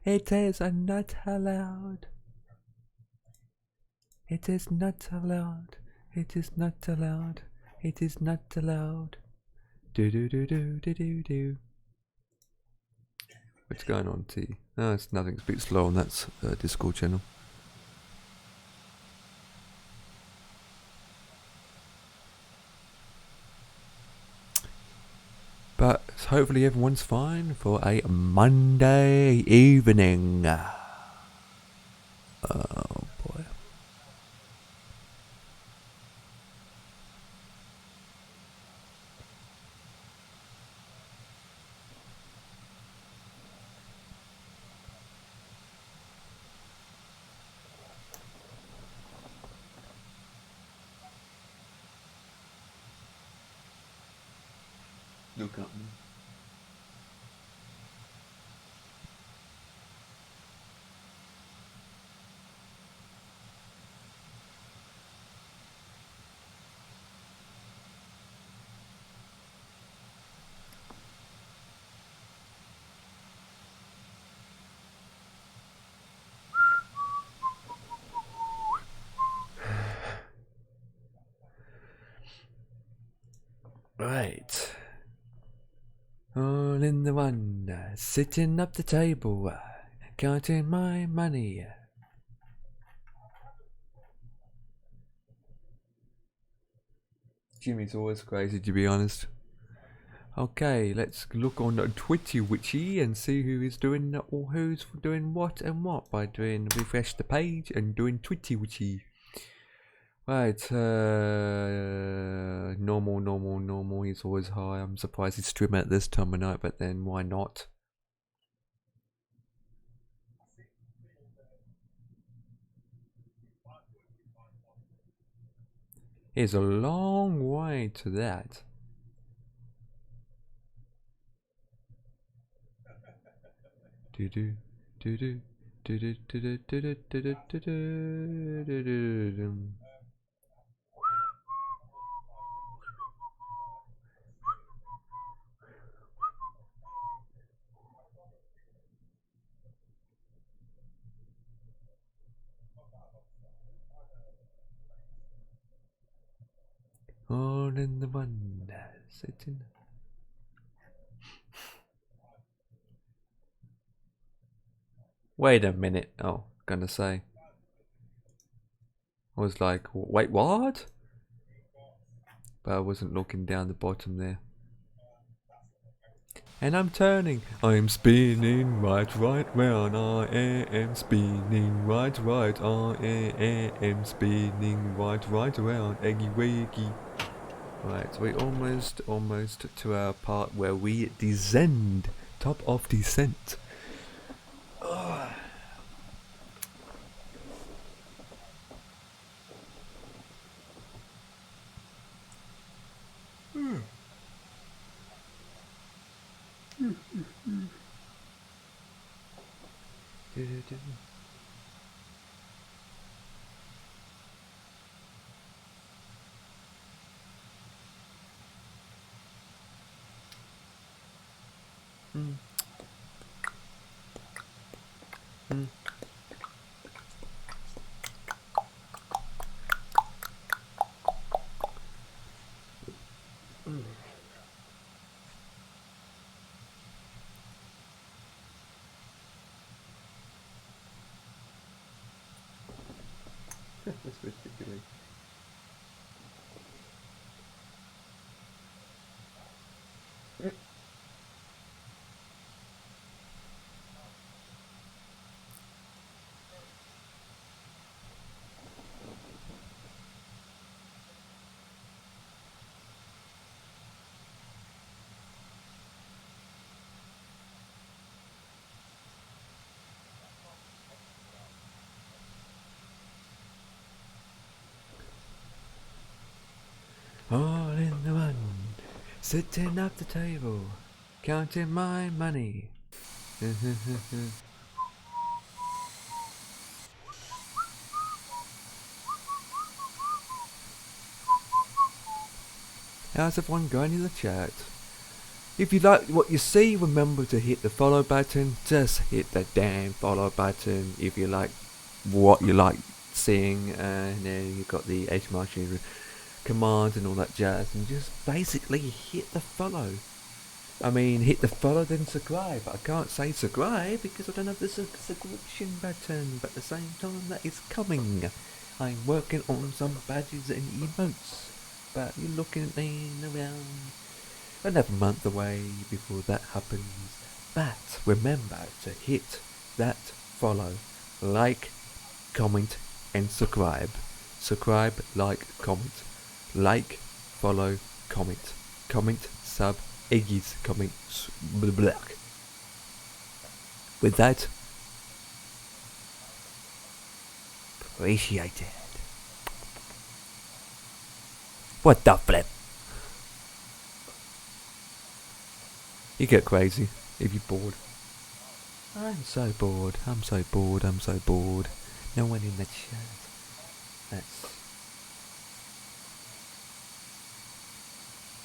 Speaker 1: It is not allowed. It is not allowed. It is not allowed. It is not allowed. Do do do do do do do. What's going on, T? Oh, it's nothing. It's a bit slow on that Discord channel. But hopefully everyone's fine for a Monday evening. Oh boy. Look at me. Right. All in the one, sitting up the table, counting my money. Jimmy's always crazy, to be honest. Okay, let's look on Twitty Witchy and see who is doing or who's doing what and what by doing refresh the page and doing Twitty Witchy. Right, normal, he's always high. I'm surprised he's streaming at this time of night, but then why not? It's a long way to that. Do do do do do do do do do do do do do do. All in the one. Sitting. Wait a minute. Oh, gonna say. I was like, wait, what? But I wasn't looking down the bottom there. And I'm turning. I'm spinning right round. I am spinning right. I am spinning right round. Eggy wiggy. Right, we almost to our part where we descend. Top of descent. Oh. That's ridiculous. All in the one, sitting at the table, counting my money. How's everyone going in the chat? If you like what you see, remember to hit the follow button. Just hit the damn follow button if you like what you like seeing. And then you've got the HMRC commands and all that jazz, and just basically hit the follow. I mean, hit the follow then subscribe. I can't say subscribe because I don't have the subscription button, but at the same time that is coming. I'm working on some badges and emotes, but you're looking around another month away before that happens. But remember to hit that follow, like, comment and subscribe. Subscribe, like, comment. Like, follow, comment. Comment, sub, eggies, comment, blah, blah. With that, appreciate it. What the flip? You get crazy if you're bored. I'm so bored, I'm so bored, I'm so bored. No one in the chat. That's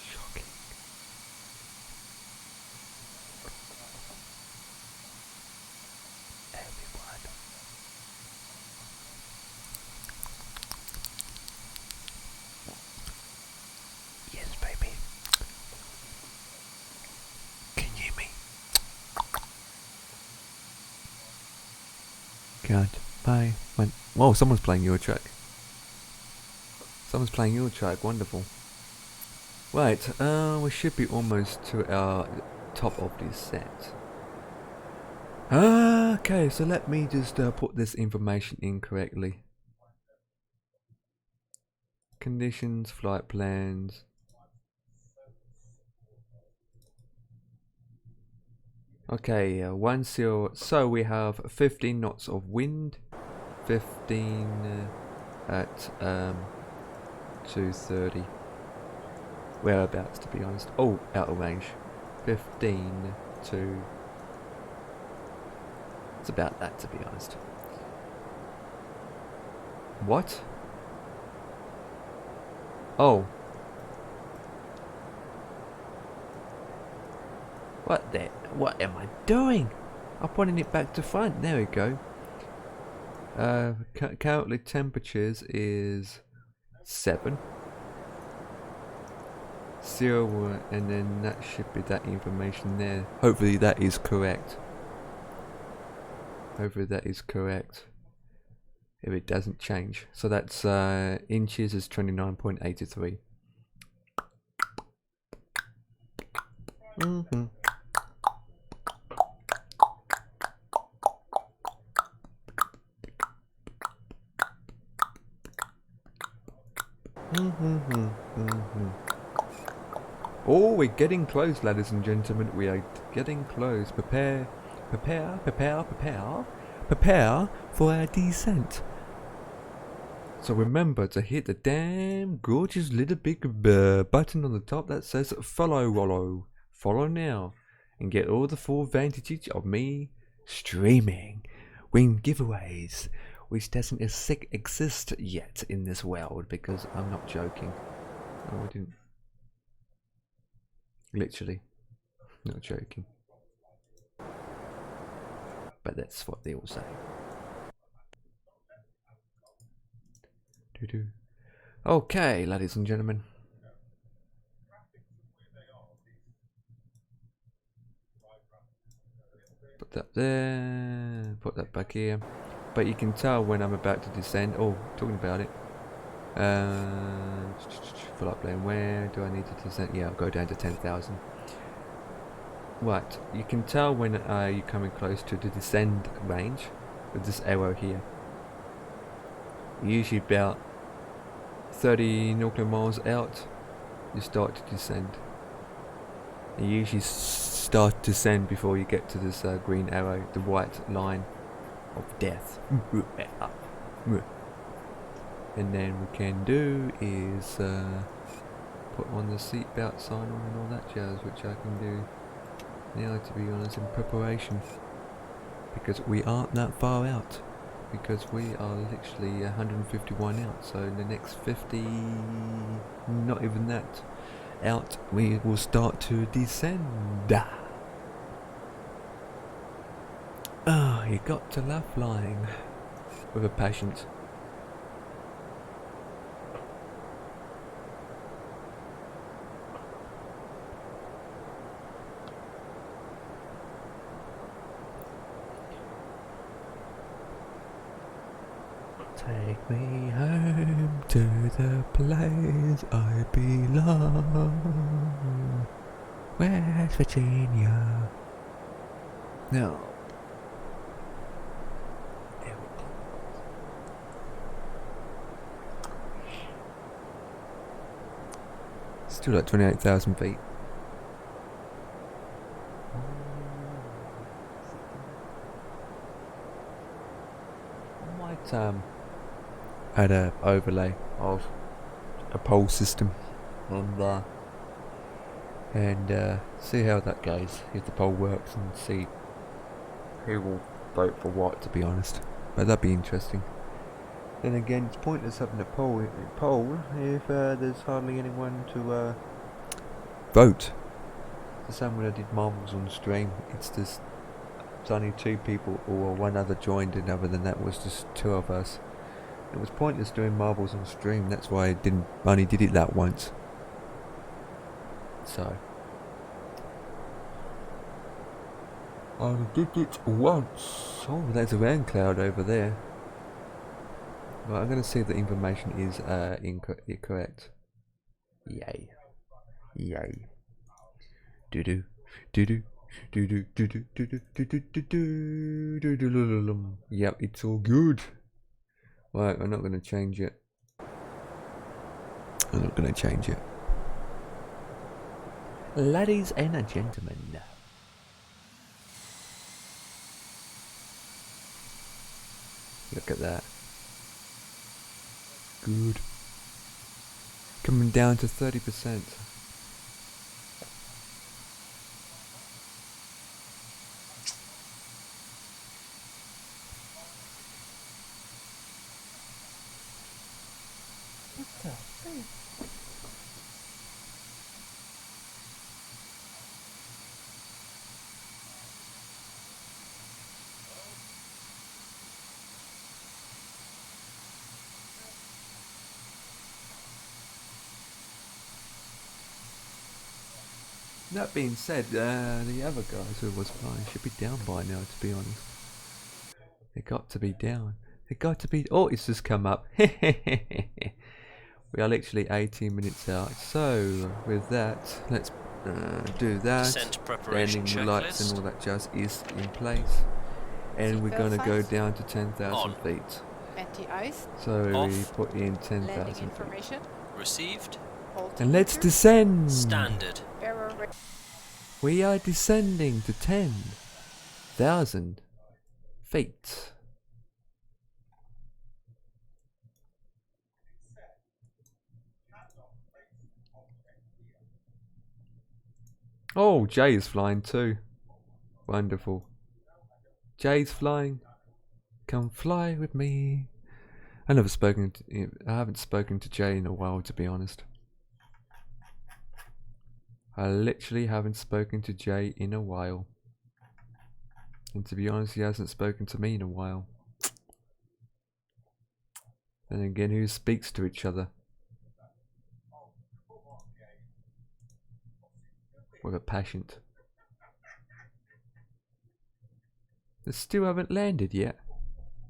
Speaker 1: shocking. Everyone. Yes, baby. Can you hear me? God, bye. When? Whoa, someone's playing your track. Someone's playing your track. Wonderful. Right, we should be almost to our top of this set. Okay, so let me just put this information in correctly. Conditions, flight plans. Okay, 10. So we have 15 knots of wind, 15 at 2:30. Whereabouts, to be honest? Oh, out of range. 15 to. It's about that, to be honest. What? Oh. What the? What am I doing? I'm putting it back to front. There we go. Currently temperatures is 7. 0, and then that should be that information there. Hopefully that is correct. Hopefully that is correct. If it doesn't change. So that's inches is 29.83. Oh, we're getting close, ladies and gentlemen. We are getting close. Prepare for our descent. So remember to hit the damn gorgeous little big button on the top that says follow. Follow now and get all the full advantages of me streaming, win giveaways, which doesn't exist yet in this world, because I'm not joking. No, I didn't. Literally, not joking. But that's what they all say. Doo-doo. Okay, ladies and gentlemen. Put that there, put that back here. But you can tell when I'm about to descend. Oh, talking about it. Full up lane, where do I need to descend? Yeah, I'll go down to 10,000. Right, you can tell when you're coming close to the descend range with this arrow here. Usually about 30 nautical miles out, you start to descend. You usually start to descend before you get to this green arrow, the white line of death. And then we can do is put on the seatbelt sign on and all that jazz, which I can do now, to be honest, in preparation, because we aren't that far out, because we are literally 151 out. So in the next 50, not even that out, we will start to descend. Ah, you got to love flying with a passion. Take me home to the place I belong, West Virginia. No. Still at 28,000 feet. I might add a overlay of a pole system and see how that goes, if the poll works, and see who will vote for what, to be honest. But that'd be interesting. Then again, it's pointless having a poll if there's hardly anyone to vote. The same when I did marbles on stream, it's only 2 people, or 1 other joined, and other than that was just 2 of us. It was pointless doing marbles on stream. That's why I only did it that once. So I did it once. Oh, there's a rain cloud over there. Right, I'm going to see if the information is incorrect. Yay. Yay. Doo-doo. Doo-doo. Doo-doo. Doo-doo. Doo-doo. Doo-doo. Doo-doo. Yep, it's all good. Right, I'm not going to change it. I'm not going to change it. Ladies and gentlemen. Look at that. Good. Coming down to 30%. That being said, the other guys who was flying should be down by now, to be honest. They got to be down. They got to be... Oh, it's just come up. We are literally 18 minutes out. So, with that, let's do that.
Speaker 2: Descent preparation
Speaker 1: Landing the lights and
Speaker 2: checklist.
Speaker 1: all that jazz is in place. And we're
Speaker 3: Seatbelt
Speaker 1: going to go
Speaker 3: signs.
Speaker 1: down to 10,000
Speaker 2: On.
Speaker 1: feet.
Speaker 3: Anti-ice.
Speaker 1: So we
Speaker 2: Off.
Speaker 1: put in
Speaker 3: Landing
Speaker 1: 10,000 feet.
Speaker 3: information.
Speaker 2: Received.
Speaker 1: And let's
Speaker 3: Altimeter.
Speaker 1: descend!
Speaker 2: Standard.
Speaker 3: Error rate.
Speaker 1: We are descending to 10,000 feet. Oh, Jay is flying too. Wonderful. Jay's flying. Come fly with me. I haven't spoken to Jay in a while, to be honest. I literally haven't spoken to Jay in a while. And to be honest, he hasn't spoken to me in a while. And again, who speaks to each other? With a passion. They still haven't landed yet.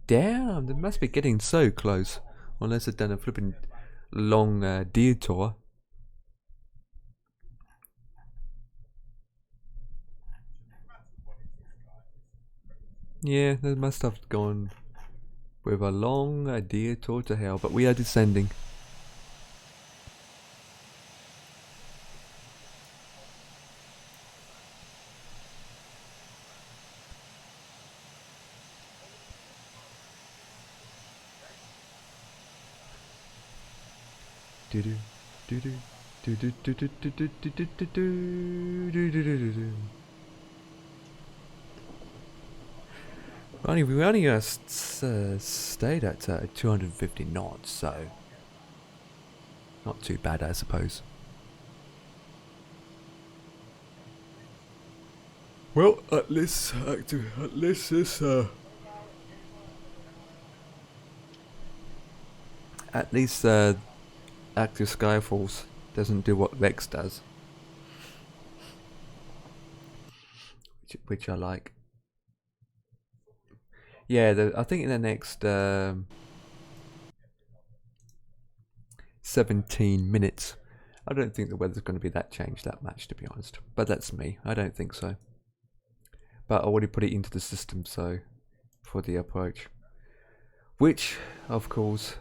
Speaker 1: Damn, they must be getting so close. Unless they've done a flipping long detour. Yeah, they must have gone with a long detour to hell. But we are descending. We only stayed at 250 knots, so not too bad, I suppose. Well, at least this at least Active Skyfalls doesn't do what Rex does, which I like. Yeah, I think in the next 17 minutes, I don't think the weather's going to be that changed that much, to be honest. But that's me. I don't think so. But I already put it into the system, so for the approach, which of course,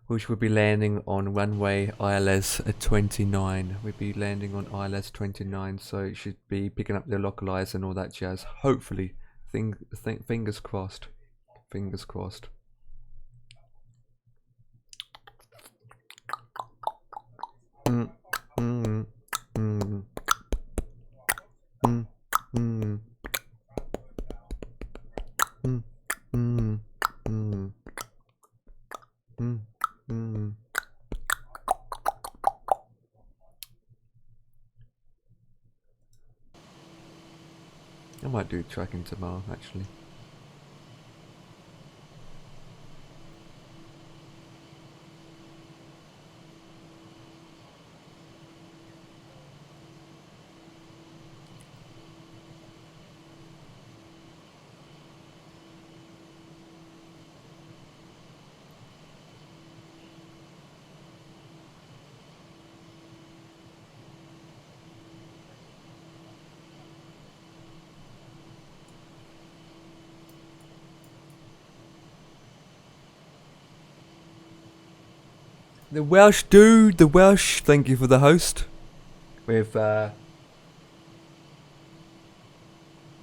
Speaker 1: which will be landing on runway ILS 29. We'll be landing on ILS 29, so it should be picking up the localizer and all that jazz. Hopefully, fingers crossed. Fingers crossed. I might do tracking tomorrow, actually. The Welsh dude, the Welsh, thank you for the host. With a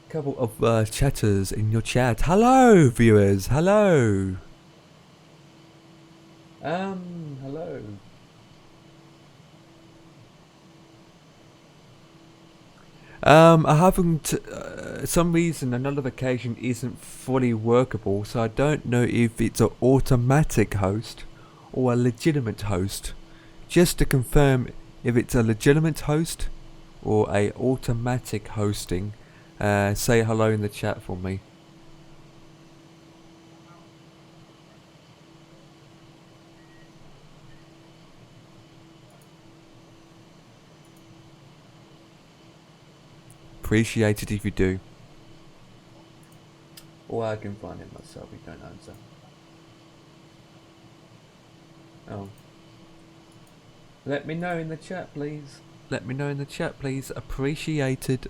Speaker 1: couple of chatters in your chat. Hello, viewers, hello. Hello. I haven't, some reason another notification isn't fully workable, so I don't know if it's an automatic host or a legitimate host. Just to confirm if it's a legitimate host or a automatic hosting, say hello in the chat for me. Appreciate it if you do. Or I can find it myself if you don't answer. Oh. Let me know in the chat, please. Let me know in the chat, please. Appreciated.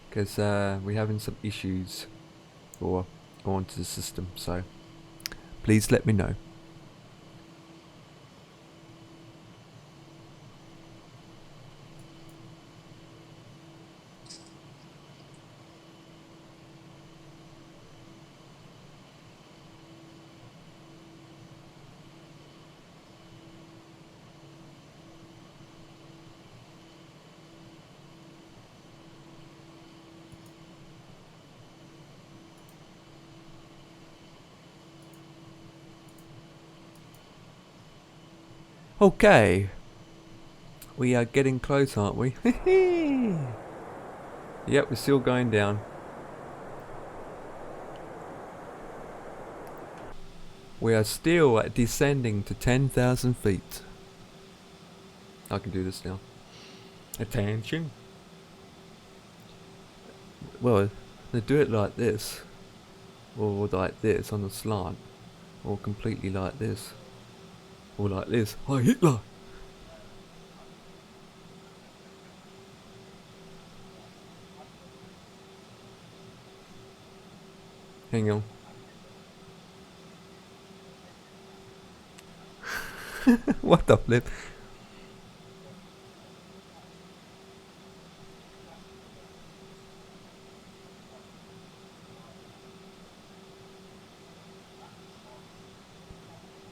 Speaker 1: Because we're having some issues or onto the system, so please let me know. Okay, we are getting close, aren't we? Yep, we're still going down. We are still descending to 10,000 feet. I can do this now. Attention. Well, they do it like this, or like this on the slant, or completely like this. Or like this. Hi Hitler! Hang on. What the flip?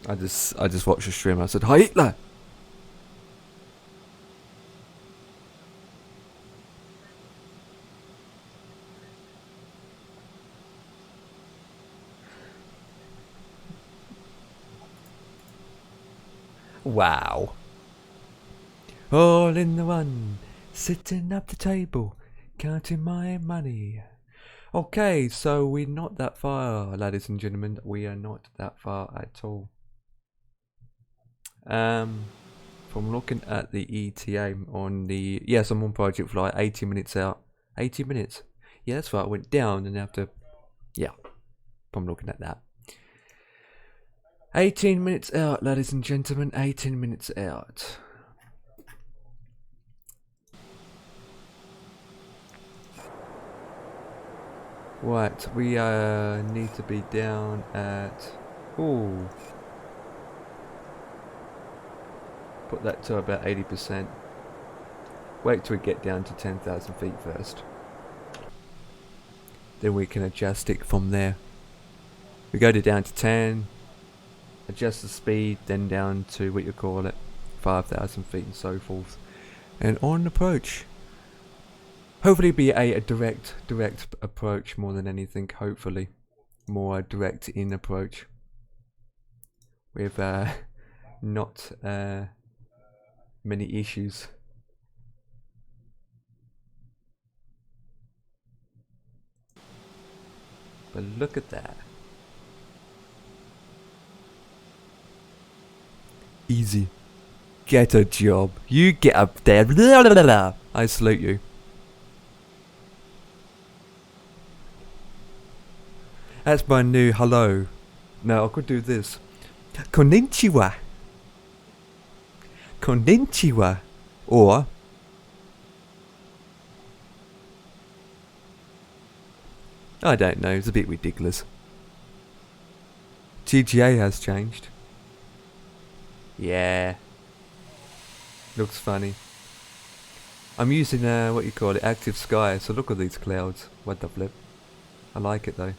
Speaker 1: I just watched the stream. I said, "Hi Hitler." Wow. All in the one, sitting at the table, counting my money. Okay, so we're not that far, ladies and gentlemen. We are not that far at all. From looking at the ETA on the, yes, I'm on project flight, 80 minutes out. 80 minutes. Yeah, that's right. I went down and after, yeah, from looking at that. 18 minutes out, ladies and gentlemen. 18 minutes out. Right, we need to be down at, ooh. Put that to about 80%. Wait till we get down to 10,000 feet first. Then we can adjust it from there. We go down to 10, adjust the speed, then down to what you call it, 5,000 feet and so forth. And on approach. Hopefully be a direct approach more than anything, hopefully. More direct in approach. With not many issues. But look at that. Easy. Get a job. You get up there. Blah, blah, blah. I salute you. That's my new hello. No, I could do this. Konnichiwa. Konnichiwa. Or I don't know, it's a bit ridiculous. GGA has changed. Yeah. Looks funny. I'm using what you call it, active sky, so look at these clouds. What the flip. I like it though.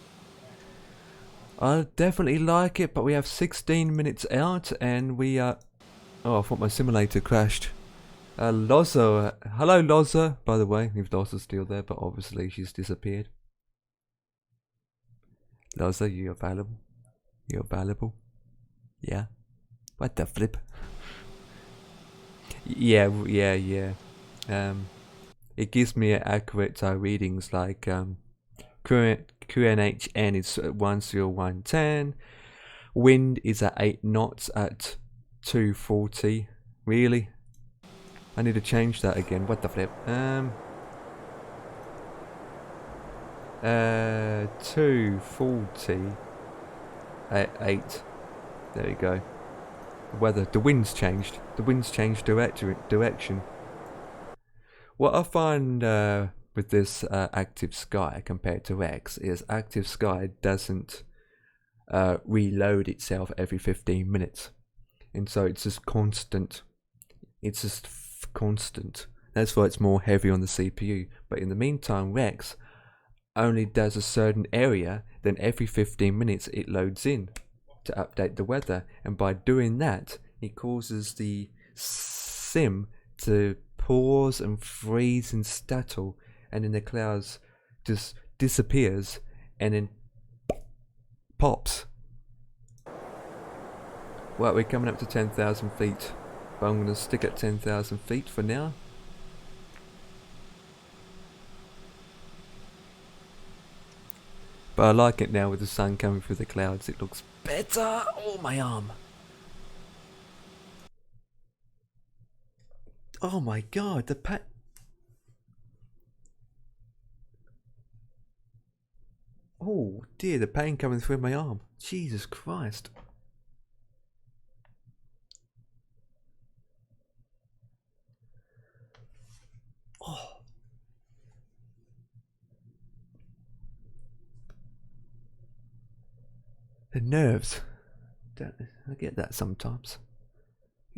Speaker 1: I definitely like it, but we have 16 minutes out and we are... Oh, I thought my simulator crashed. Loza, hello Loza, by the way, if Loza's still there, but obviously she's disappeared. Loza, you available? You available? Yeah. What the flip? Yeah. It gives me accurate readings like current QNHN is 10110. Wind is at 8 knots at 240. Really? I need to change that again. What the flip? 240 at 8. There you go. The weather. The wind's changed. The wind's changed direction. What I find with this active sky compared to X is active sky doesn't reload itself every 15 minutes. And so it's just constant. It's just constant. That's why it's more heavy on the CPU. But in the meantime, Rex only does a certain area, then every 15 minutes it loads in to update the weather. And by doing that, it causes the sim to pause and freeze and stutter, and then the clouds just disappears and then pops. Well, we're coming up to 10,000 feet, but I'm going to stick at 10,000 feet for now. But I like it now with the sun coming through the clouds. It looks better. Oh, my arm. Oh my god, the oh dear, the pain coming through my arm. Jesus Christ. Oh. The nerves. I get that sometimes.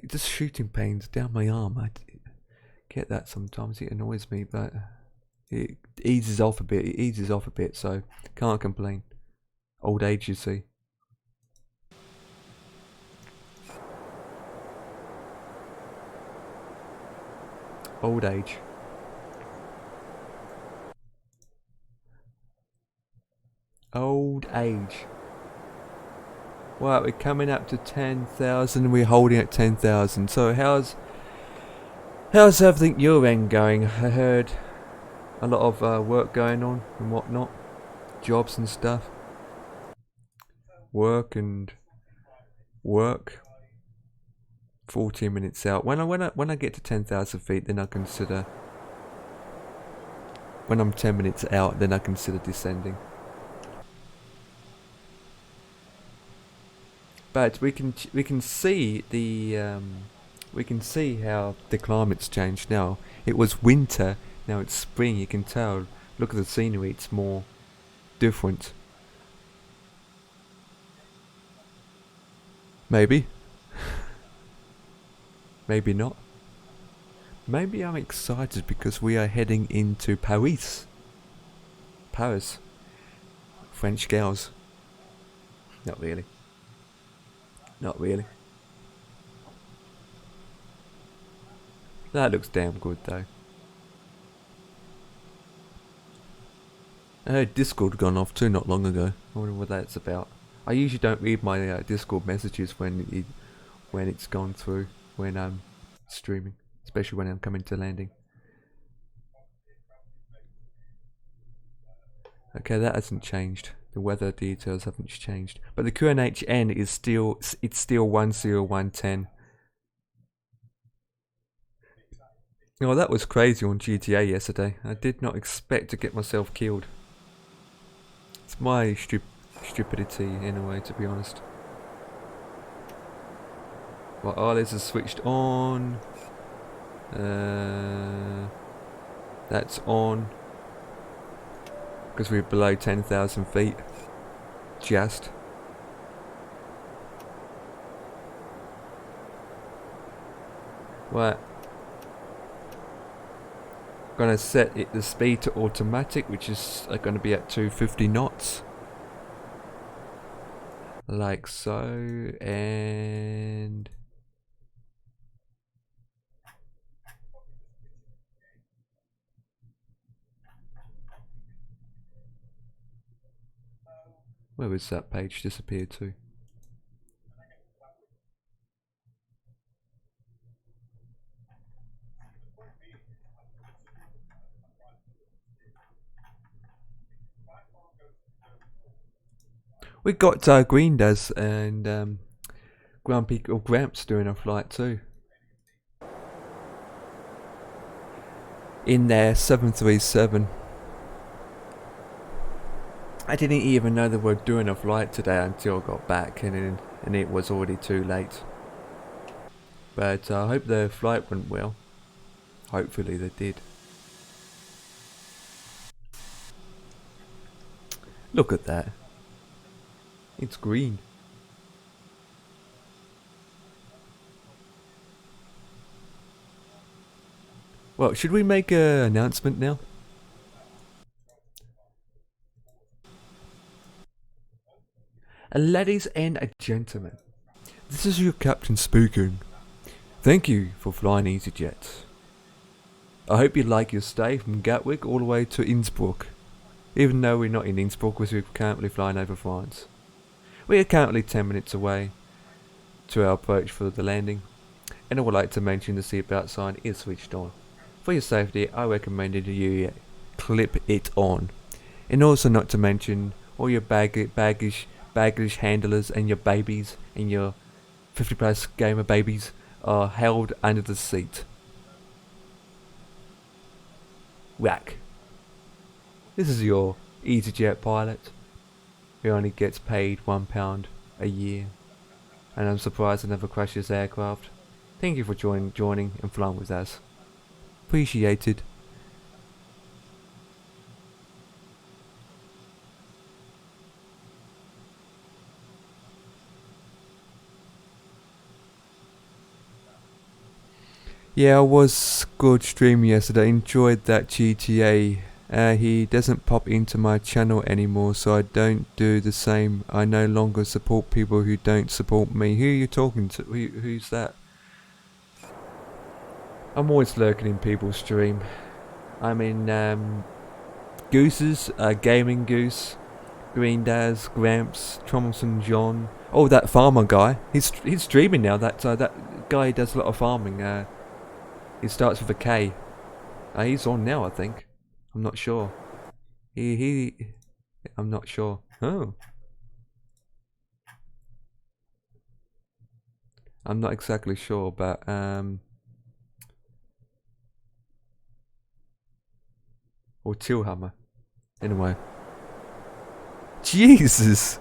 Speaker 1: Just shooting pains down my arm. I get that sometimes. It annoys me, but it eases off a bit. It eases off a bit, so can't complain. Old age, you see. Old age. Old age. Wow, we're coming up to 10,000. We're holding at 10,000. So how's everything your end going? I heard a lot of work going on and whatnot, jobs and stuff. Work. 14 minutes out. When I get to 10,000 feet, then I consider. When I'm 10 minutes out, then I consider descending. But we can see the we can see how the climate's changed now. It was winter, now it's spring. You can tell. Look at the scenery; it's more different. Maybe, maybe not. Maybe I'm excited because we are heading into Paris. Paris, French girls. Not really. Not really. That looks damn good though. I heard Discord gone off too not long ago. I wonder what that's about. I usually don't read my Discord messages when it's gone through, when I'm streaming, especially when I'm coming to landing. Okay, that hasn't changed. The weather details haven't changed, but the QNHN is still 10110. Oh, that was crazy on GTA yesterday. I did not expect to get myself killed. It's my stupidity in a way, to be honest. Well, RLS is switched on. That's on. Because we're below 10,000 feet. Just. Right. Gonna set the speed to automatic, which is gonna be at 250 knots. Like so, and where was that page disappeared to? We got Green does and Grumpy or Gramps doing a flight too. In their 737. I didn't even know they were doing a flight today until I got back, and it was already too late. But I hope the flight went well. Hopefully they did. Look at that. It's green. Well, should we make an announcement now? Ladies and gentlemen, this is your captain speaking. Thank you for flying EasyJet. I hope you like your stay from Gatwick all the way to Innsbruck. Even though we're not in Innsbruck, because we're currently flying over France. We are currently 10 minutes away to our approach for the landing, and I would like to mention the seatbelt sign is switched on. For your safety, I recommend you clip it on. And also not to mention all your baggage handlers and your babies and your 50 plus gamer babies are held under the seat. Whack. This is your EasyJet pilot who only gets paid £1 a year, and I'm surprised I never crashed this aircraft. Thank you for joining and flying with us. Appreciated. Yeah, I was good stream yesterday. Enjoyed that GTA. He doesn't pop into my channel anymore, so I don't do the same. I no longer support people who don't support me. Who are you talking to? Who's that? I'm always lurking in people's stream. I'm in Goose's, Gaming Goose, Green Daz, Gramps, Thompson John. Oh, that farmer guy. He's streaming now. That guy does a lot of farming. He starts with a K. He's on now, I think. I'm not sure. I'm not sure. Oh. I'm not exactly sure, but or Tillhammer. Anyway. Jesus!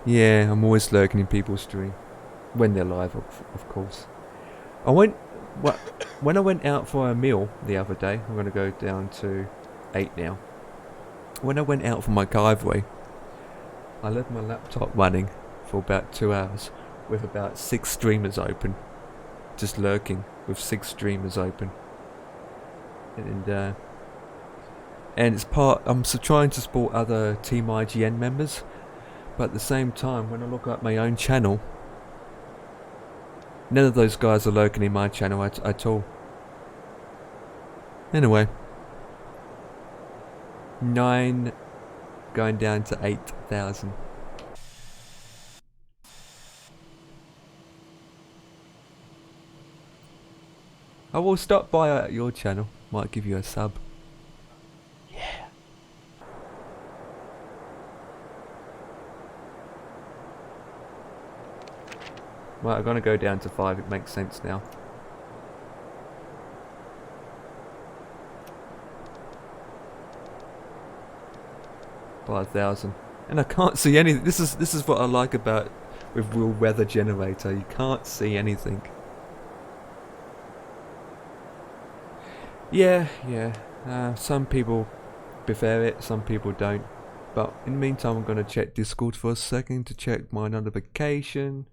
Speaker 1: Yeah, I'm always lurking in people's stream. When they're live, of course. When I went out for a meal the other day, I'm going to go down to 8 now. When I went out for my driveway, I left my laptop running for about 2 hours with about 6 streamers open. Just lurking with 6 streamers open. And it's I'm trying to support other Team IGN members, but at the same time, when I look at my own channel, none of those guys are lurking in my channel at all. Anyway. 9 going down to 8,000. I will stop by at your channel. Might give you a sub. Yeah. Right, I'm gonna go down to 5. It makes sense now. $5,000, and I can't see anything. This is what I like about with Real Weather Generator. You can't see anything. Yeah. Some people prefer it, some people don't. But in the meantime, I'm gonna check Discord for a second to check my notification.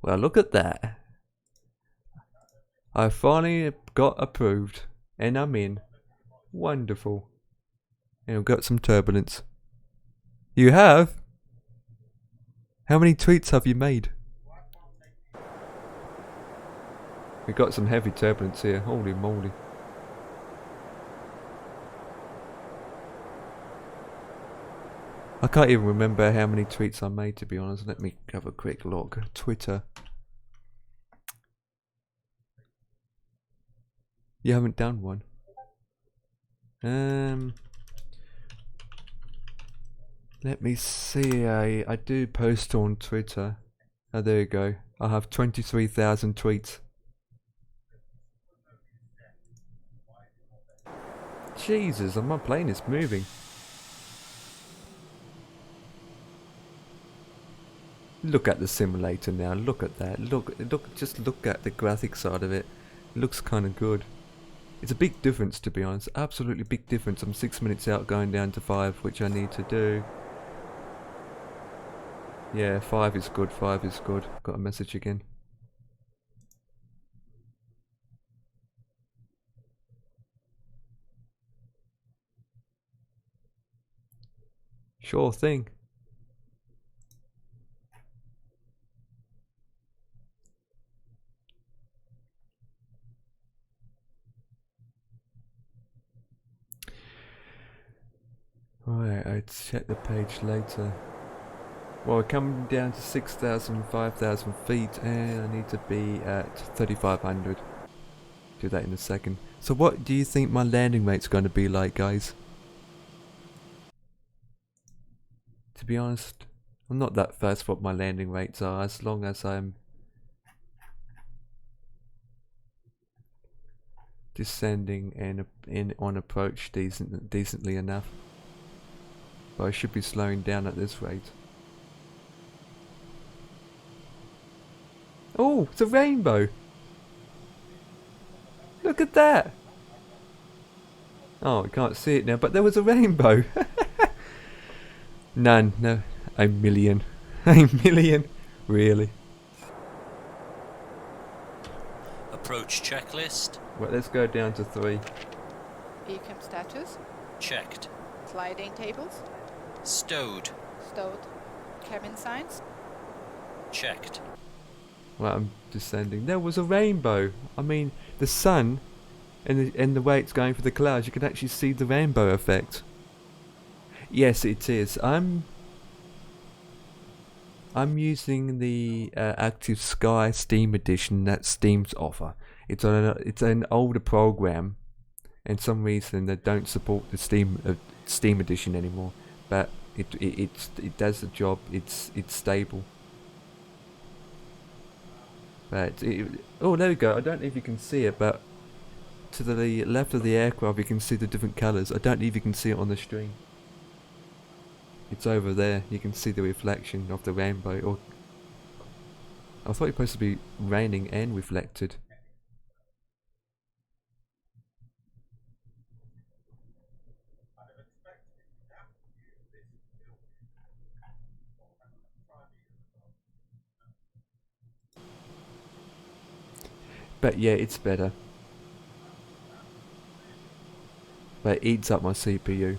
Speaker 1: Well, look at that. I finally got approved, and I'm in. Wonderful. And I've got some turbulence. You have? How many tweets have you made? We got some heavy turbulence here. Holy moly. I can't even remember how many tweets I made, to be honest. Let me have a quick look. Twitter. You haven't done one. Let me see. I do post on Twitter. Oh, there you go. I have 23,000 tweets. Jesus, my plane is moving. Look at the simulator now. Look at that. Just look at the graphic side of it. It looks kind of good. It's a big difference, to be honest. Absolutely big difference. I'm 6 minutes out, going down to 5, which I need to do. Yeah, 5 is good. 5 is good. Got a message again. Sure thing. Alright, I'd check the page later. Well, we're coming down to 6,000, 5,000 feet, and I need to be at 3,500. Do that in a second. So what do you think my landing rate's going to be like, guys? To be honest, I'm not that fussed what my landing rates are, as long as I'm descending and on approach decently enough. But I should be slowing down at this rate. Oh, it's a rainbow! Look at that! Oh, I can't see it now, but there was a rainbow! None, no, a million. A million? Really?
Speaker 2: Approach checklist.
Speaker 1: Well, let's go down to 3.
Speaker 3: Beacon status.
Speaker 2: Checked.
Speaker 3: Sliding tables.
Speaker 2: Stowed.
Speaker 3: Stowed. Cabin signs.
Speaker 2: Checked.
Speaker 1: Well, I'm descending. There was a rainbow! I mean, the sun and the way it's going for the clouds, you can actually see the rainbow effect. Yes, it is. I'm using the Active Sky Steam edition that Steam's offer. It's an older program, and for some reason they don't support the Steam edition anymore. But it does the job. It's stable. But oh, there we go. I don't know if you can see it, but to the left of the aircraft, you can see the different colours. I don't know if you can see it on the stream. It's over there. You can see the reflection of the rainbow. Or I thought it was supposed to be raining and reflected. But yeah, it's better. But it eats up my CPU.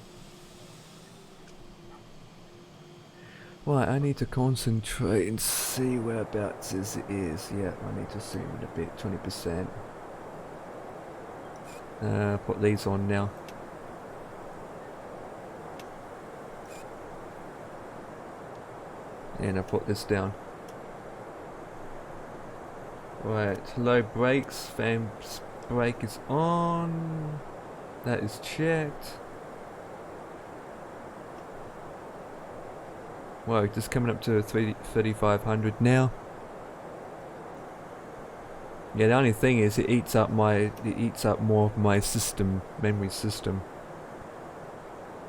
Speaker 1: Right, I need to concentrate and see whereabouts it is. Yeah, I need to zoom in a bit, 20%. Put these on now. And I put this down. Right, low brakes, fan brake is on. That is checked. Wow, just coming up to 3,500 now. Yeah, the only thing is it eats up more of my memory system.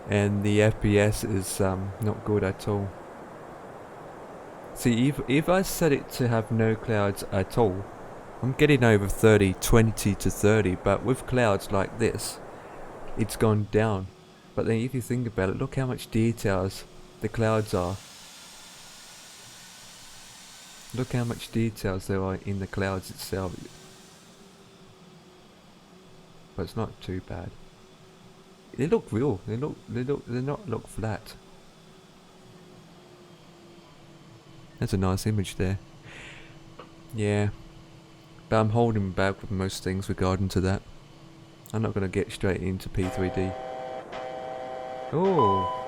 Speaker 1: And the FPS is not good at all. See, if I set it to have no clouds at all, I'm getting over 20 to 30, but with clouds like this, it's gone down. But then if you think about it, look how much details the clouds are. Look how much details there are in the clouds itself. But it's not too bad. They look real. They not look flat. That's a nice image there. Yeah. But I'm holding back with most things regarding to that. I'm not going to get straight into P3D. Oh.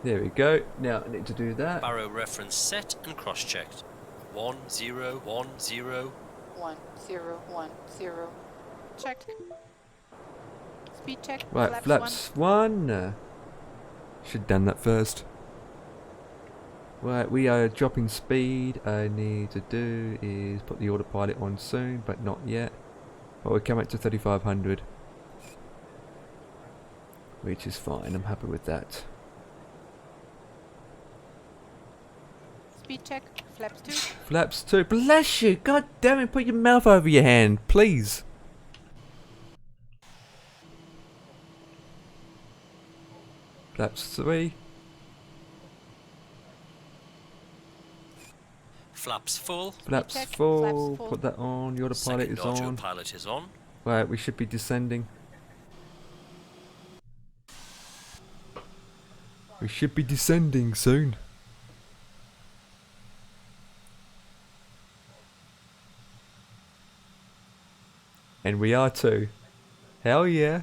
Speaker 1: There we go. Now I need to do that.
Speaker 2: Barrow reference set and cross-checked. 1010.
Speaker 3: 1010. Checked. Speed check.
Speaker 1: Right, flaps 1. Should have done that first. Right, we are dropping speed. I need to do is put the autopilot on soon, but not yet. But we're coming up to 3,500. Which is fine, I'm happy with that.
Speaker 3: Speed check. Flaps 2.
Speaker 1: Flaps 2. Bless you! God damn it, put your mouth over your hand, please! Flaps 3.
Speaker 2: Flaps full.
Speaker 1: Flaps
Speaker 3: check,
Speaker 1: full.
Speaker 3: flaps full.
Speaker 1: Put that on. The autopilot
Speaker 2: Second
Speaker 1: is on.
Speaker 2: autopilot is on.
Speaker 1: Right, we should be descending. We should be descending soon. And we are too. Hell yeah.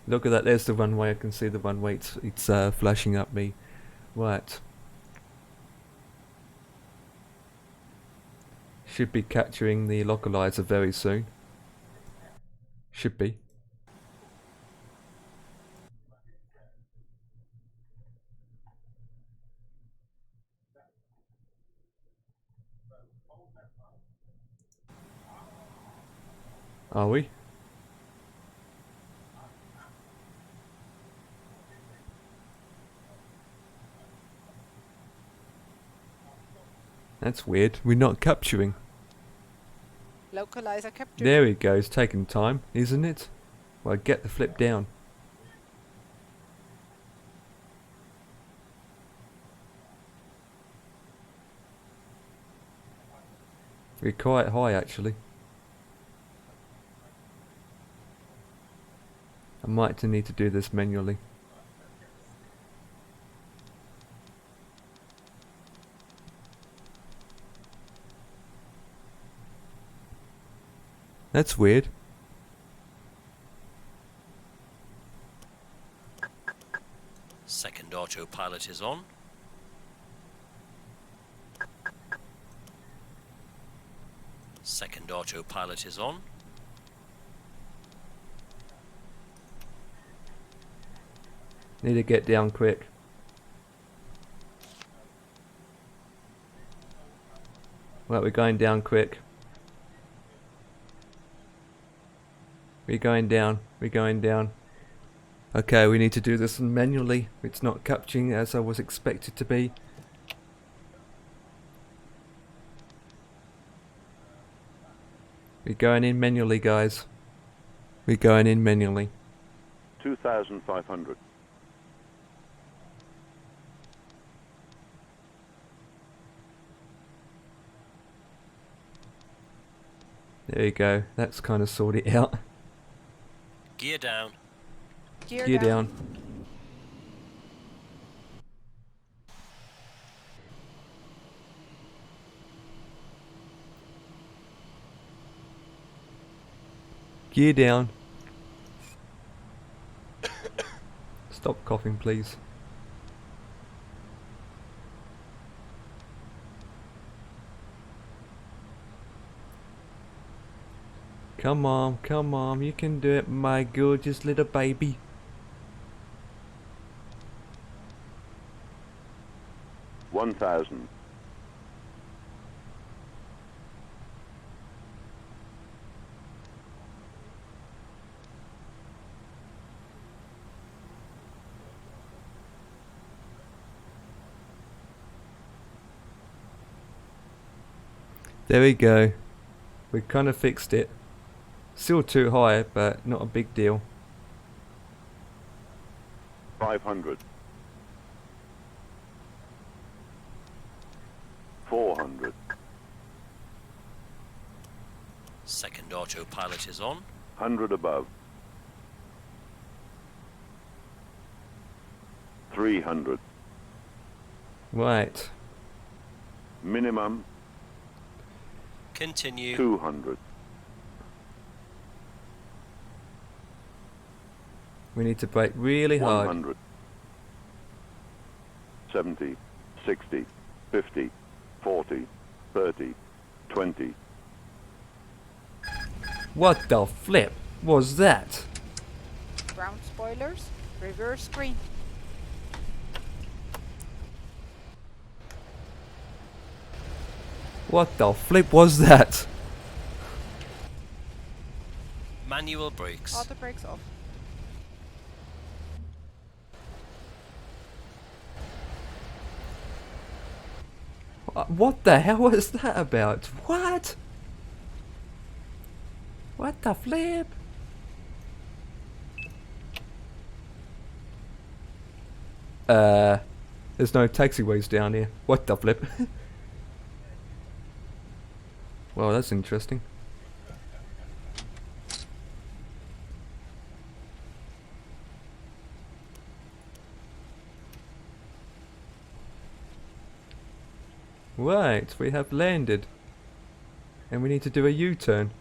Speaker 1: Look at that, there's the runway. I can see the runway. It's flashing up me. Right. Should be capturing the localizer very soon. Should be. Are we? That's weird. We're not capturing.
Speaker 3: Localizer captured.
Speaker 1: There we go. It's taking time, isn't it? Well, get the flip down. We're quite high actually. I might need to do this manually. That's weird.
Speaker 2: Second autopilot is on. Second autopilot is on.
Speaker 1: Need to get down quick. Right, we're going down quick. We're going down. We're going down. Okay, we need to do this manually. It's not capturing as I was expected to be. We're going in manually, guys. We're going in manually.
Speaker 5: 2,500.
Speaker 1: There you go. That's kind of sorted out.
Speaker 2: Gear down.
Speaker 1: Gear down. Gear down. Stop coughing, please. Come on, you can do it, my gorgeous little baby.
Speaker 5: $1,000.
Speaker 1: There we go. We kind of fixed it. Still too high, but not a big deal.
Speaker 5: 500. 400.
Speaker 2: Second autopilot is on.
Speaker 5: 100 above. 300.
Speaker 1: Right.
Speaker 5: Minimum
Speaker 2: Continue.
Speaker 5: 200.
Speaker 1: We need to brake really hard.
Speaker 5: 100. 70. 60. 50. 40. 30. 20.
Speaker 1: What the flip was that?
Speaker 3: Ground spoilers. Reverse screen.
Speaker 1: What the flip was that?
Speaker 2: Manual brakes.
Speaker 3: Auto brakes off.
Speaker 1: What the hell was that about? What? What the flip? There's no taxiways down here. What the flip? Well, that's interesting. Right, we have landed. And we need to do a U-turn.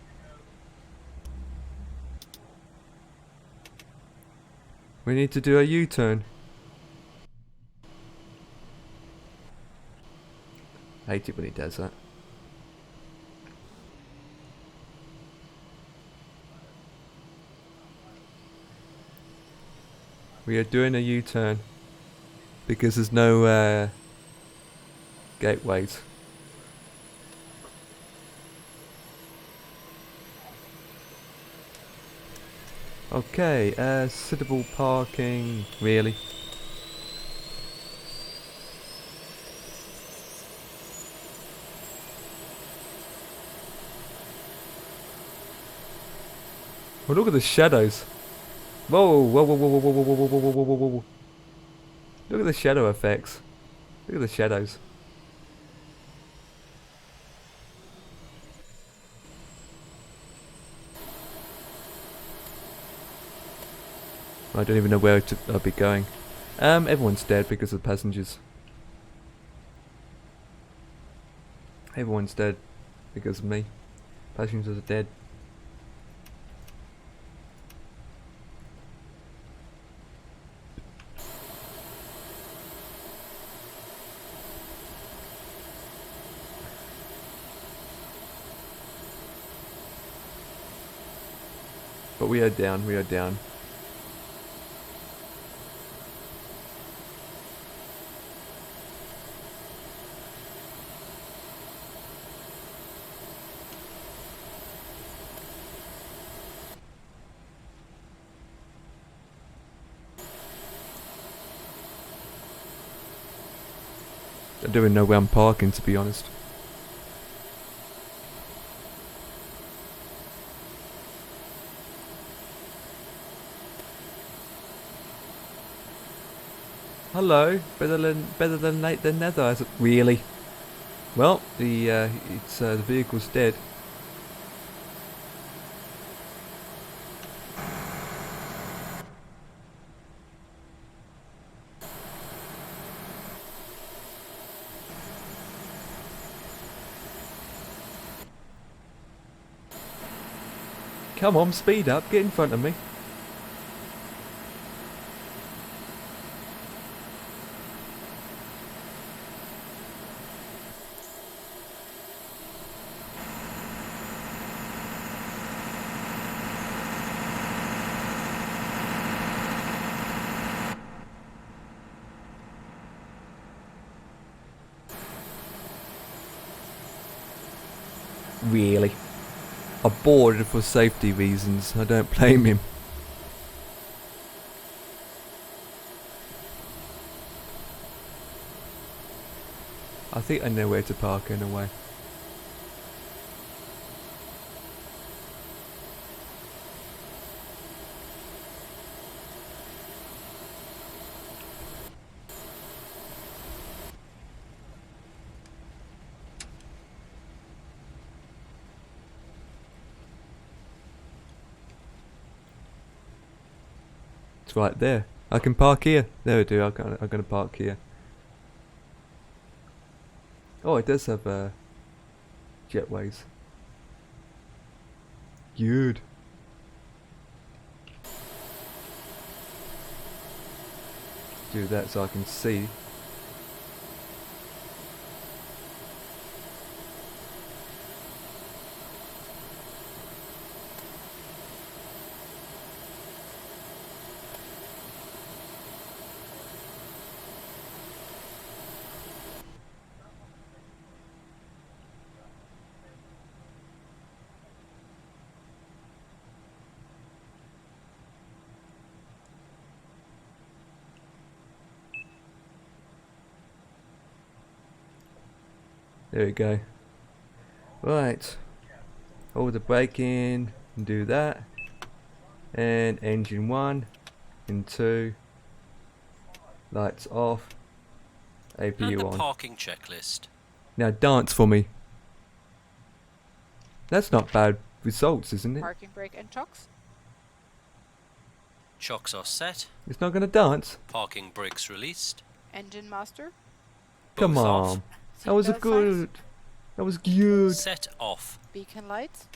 Speaker 1: We need to do a U-turn. I hate it when he does that. We are doing a U-turn because there's no gateways. Okay, suitable parking, really. Oh, look at the shadows. Whoa, whoa, whoa, whoa, whoa, whoa, whoa, whoa, whoa, whoa, whoa, whoa, whoa. Look at the shadow effects. Look at the shadows. I don't even know where I'll be going. Everyone's dead because of passengers. Everyone's dead because of me. Passengers are dead. But we are down, we are down. I don't even know where I'm parking, to be honest. Hello, better than late than never. I said, really? Well, the vehicle's dead. Come on, speed up, get in front of me. Really? I boarded for safety reasons. I don't blame him. I think I know where to park in a way. It's right there. I can park here. There we do. I'm gonna park here. Oh, it does have jetways. Good. Do that so I can see. There we go. Right. Hold the brake in and do that. And engine 1 and 2. Lights off.
Speaker 2: And
Speaker 1: APU
Speaker 2: the
Speaker 1: on.
Speaker 2: parking checklist.
Speaker 1: Now dance for me. That's not bad results, isn't it?
Speaker 3: Parking brake and chocks.
Speaker 2: Chocks are set.
Speaker 1: It's not gonna dance.
Speaker 2: Parking brakes released.
Speaker 3: Engine master.
Speaker 1: Come
Speaker 2: Both
Speaker 1: on.
Speaker 2: off.
Speaker 1: That was a
Speaker 3: Seatbelt
Speaker 1: good.
Speaker 3: signs,
Speaker 1: That was good.
Speaker 2: Set off.
Speaker 3: beacon lights.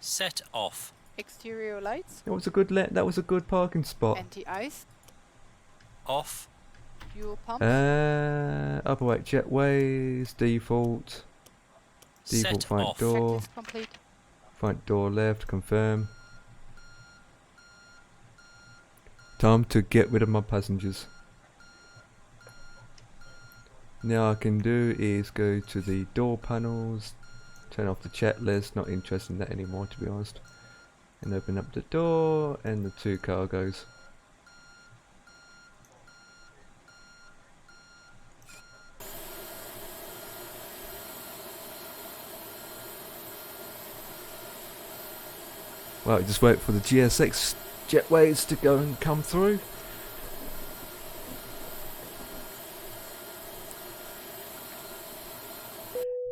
Speaker 2: Set off.
Speaker 3: Exterior lights.
Speaker 1: That was a good that was a good parking spot.
Speaker 3: Anti-ice.
Speaker 2: Off.
Speaker 3: Fuel pumps.
Speaker 1: Operate jetways, default. Default
Speaker 2: Set
Speaker 1: front
Speaker 2: off.
Speaker 1: door.
Speaker 3: Checklist complete.
Speaker 1: Front door left, confirm. Time to get rid of my passengers. Now I can do is go to the door panels, turn off the chat list, not interested in that anymore to be honest. And open up the door and the 2 cargoes. Right, just wait for the GSX jetways to go and come through.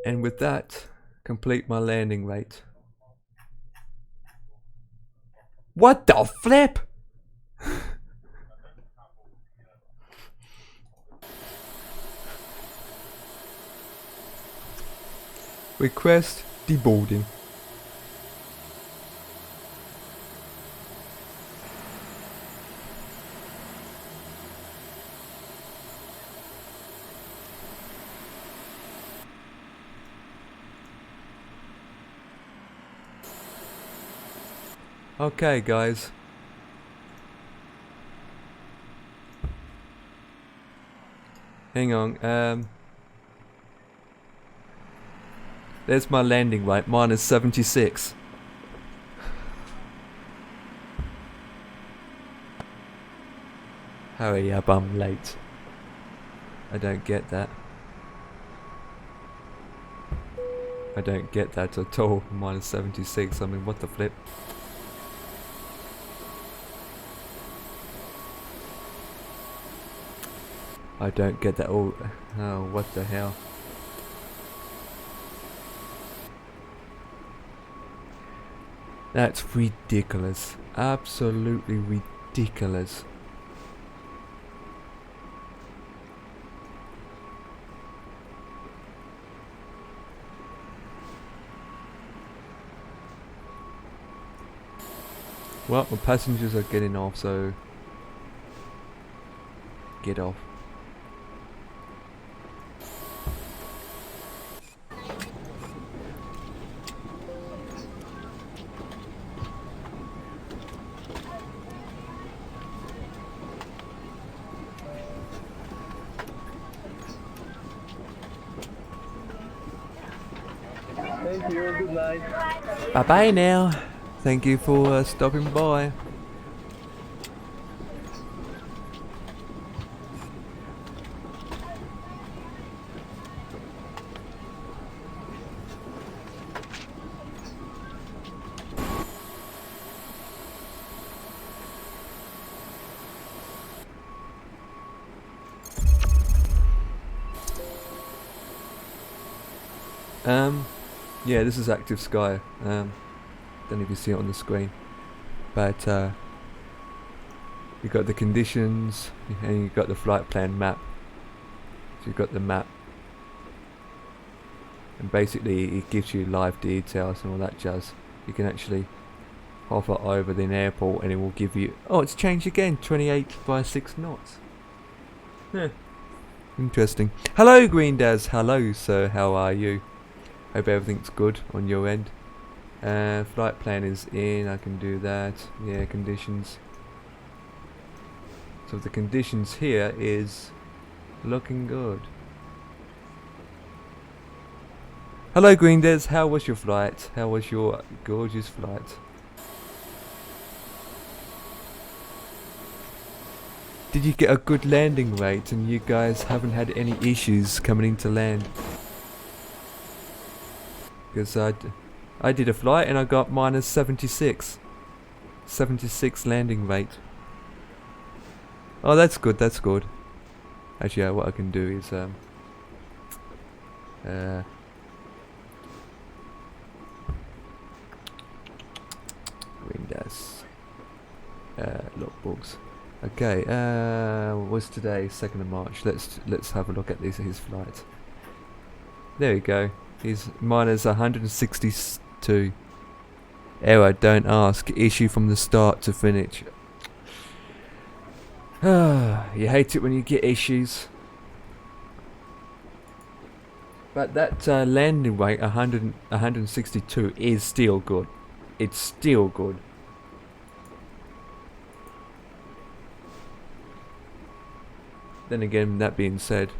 Speaker 1: And with that, complete my landing rate. What the flip? Request deboarding. Okay, guys. Hang on. There's my landing rate. Mine is 76. Hurry up, I'm late. I don't get that. I don't get that at all. Mine is 76. I mean, what the flip? I don't get that all. Oh, what the hell? That's ridiculous. Absolutely ridiculous. Well, my passengers are getting off, so get off.
Speaker 8: Thank you, good night.
Speaker 1: Bye bye now. Thank you for stopping by. Yeah, this is active sky. Don't know if you see it on the screen, but you got the conditions and you got the flight plan map. So you've got the map, and basically it gives you live details and all that jazz. You can actually hover over the airport and it will give you. Oh, it's changed again. 28 by 6 knots. Huh. Interesting. Hello, Green Daz. Hello, sir. How are you? Hope everything's good on your end. Flight plan is in. I can do that. Yeah, conditions. So the conditions here is looking good. Hello, Green Des. How was your flight? How was your gorgeous flight? Did you get a good landing rate and you guys haven't had any issues coming into land? because I did a flight and I got minus 76 landing rate. Oh, that's good, that's good. Actually, what I can do is Windows logbooks. Okay, what was today? 2nd of March. Let's have a look at his flight. There we go. He's minus 162. Error, don't ask. Issue from the start to finish. You hate it when you get issues. But that landing weight 162 is still good. It's still good. Then again, that being said,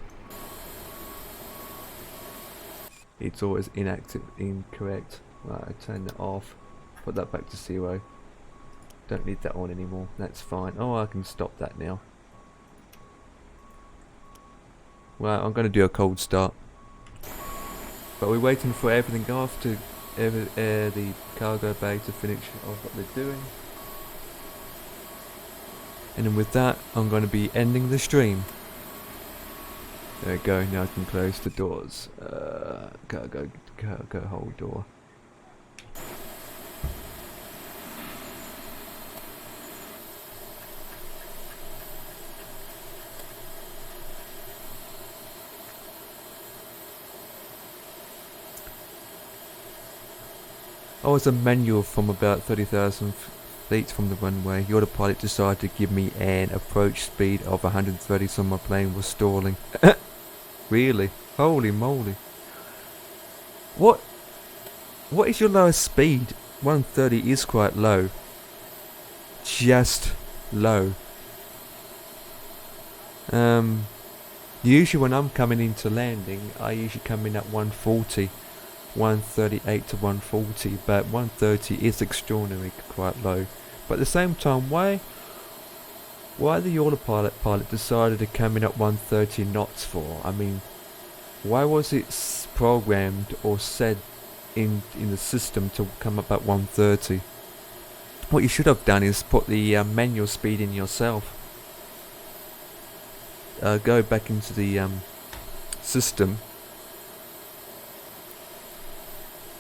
Speaker 1: it's always incorrect. Right, I turn that off. Put that back to 0. Don't need that on anymore. That's fine. Oh, I can stop that now. Well, I'm going to do a cold start. But we're waiting for everything off to the cargo bay to finish off what they're doing. And then with that, I'm going to be ending the stream. There we go, now I can close the doors. Cargo hold door. I was a manual from about 30,000 feet from the runway. The autopilot decided to give me an approach speed of 130, so my plane was stalling. Really? Holy moly. What is your lowest speed? 130 is quite low. Just low. Usually when I'm coming into landing, I usually come in at 140. 138 to 140, but 130 is extraordinarily quite low. But at the same time, why the autopilot decided to come in at 130 knots for? I mean, why was it programmed or set in the system to come up at 130? What you should have done is put the manual speed in yourself. Go back into the system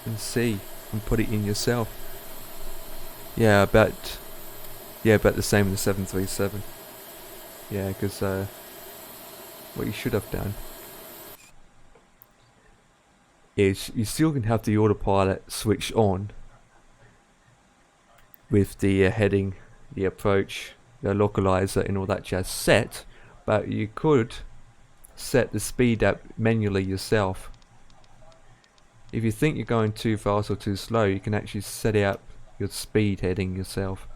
Speaker 1: and see and put it in yourself. Yeah, about the same in the 737. Yeah, because what you should have done is you still can have the autopilot switched on with the heading, the approach, the localizer and all that jazz set, but you could set the speed up manually yourself. If you think you're going too fast or too slow, you can actually set up your speed heading yourself.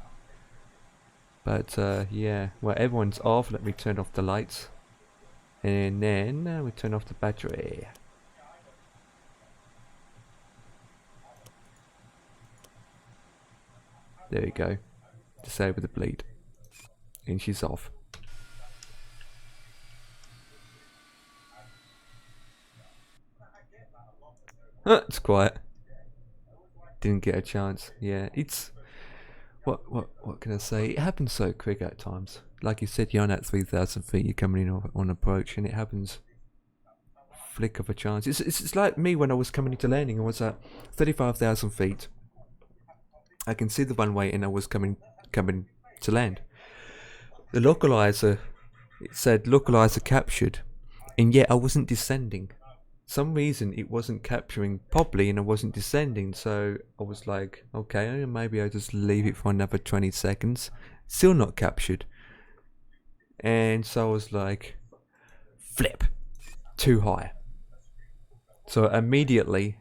Speaker 1: But yeah, well, everyone's off. Let me turn off the lights, and then we turn off the battery. There we go. Disable the bleed, and she's off. It's quiet. Didn't get a chance. Yeah, it's what can I say? It happens so quick at times. Like you said, you're on at 3,000 feet. You're coming in on approach, and it happens. Flick of a chance. It's like me when I was coming into landing. I was at 35,000 feet. I can see the runway, and I was coming to land. The localizer, it said localizer captured, and yet I wasn't descending. Some reason it wasn't capturing properly and I wasn't descending, so I was like, okay, maybe I'll just leave it for another 20 seconds. Still not captured. And so I was like, flip, too high. So immediately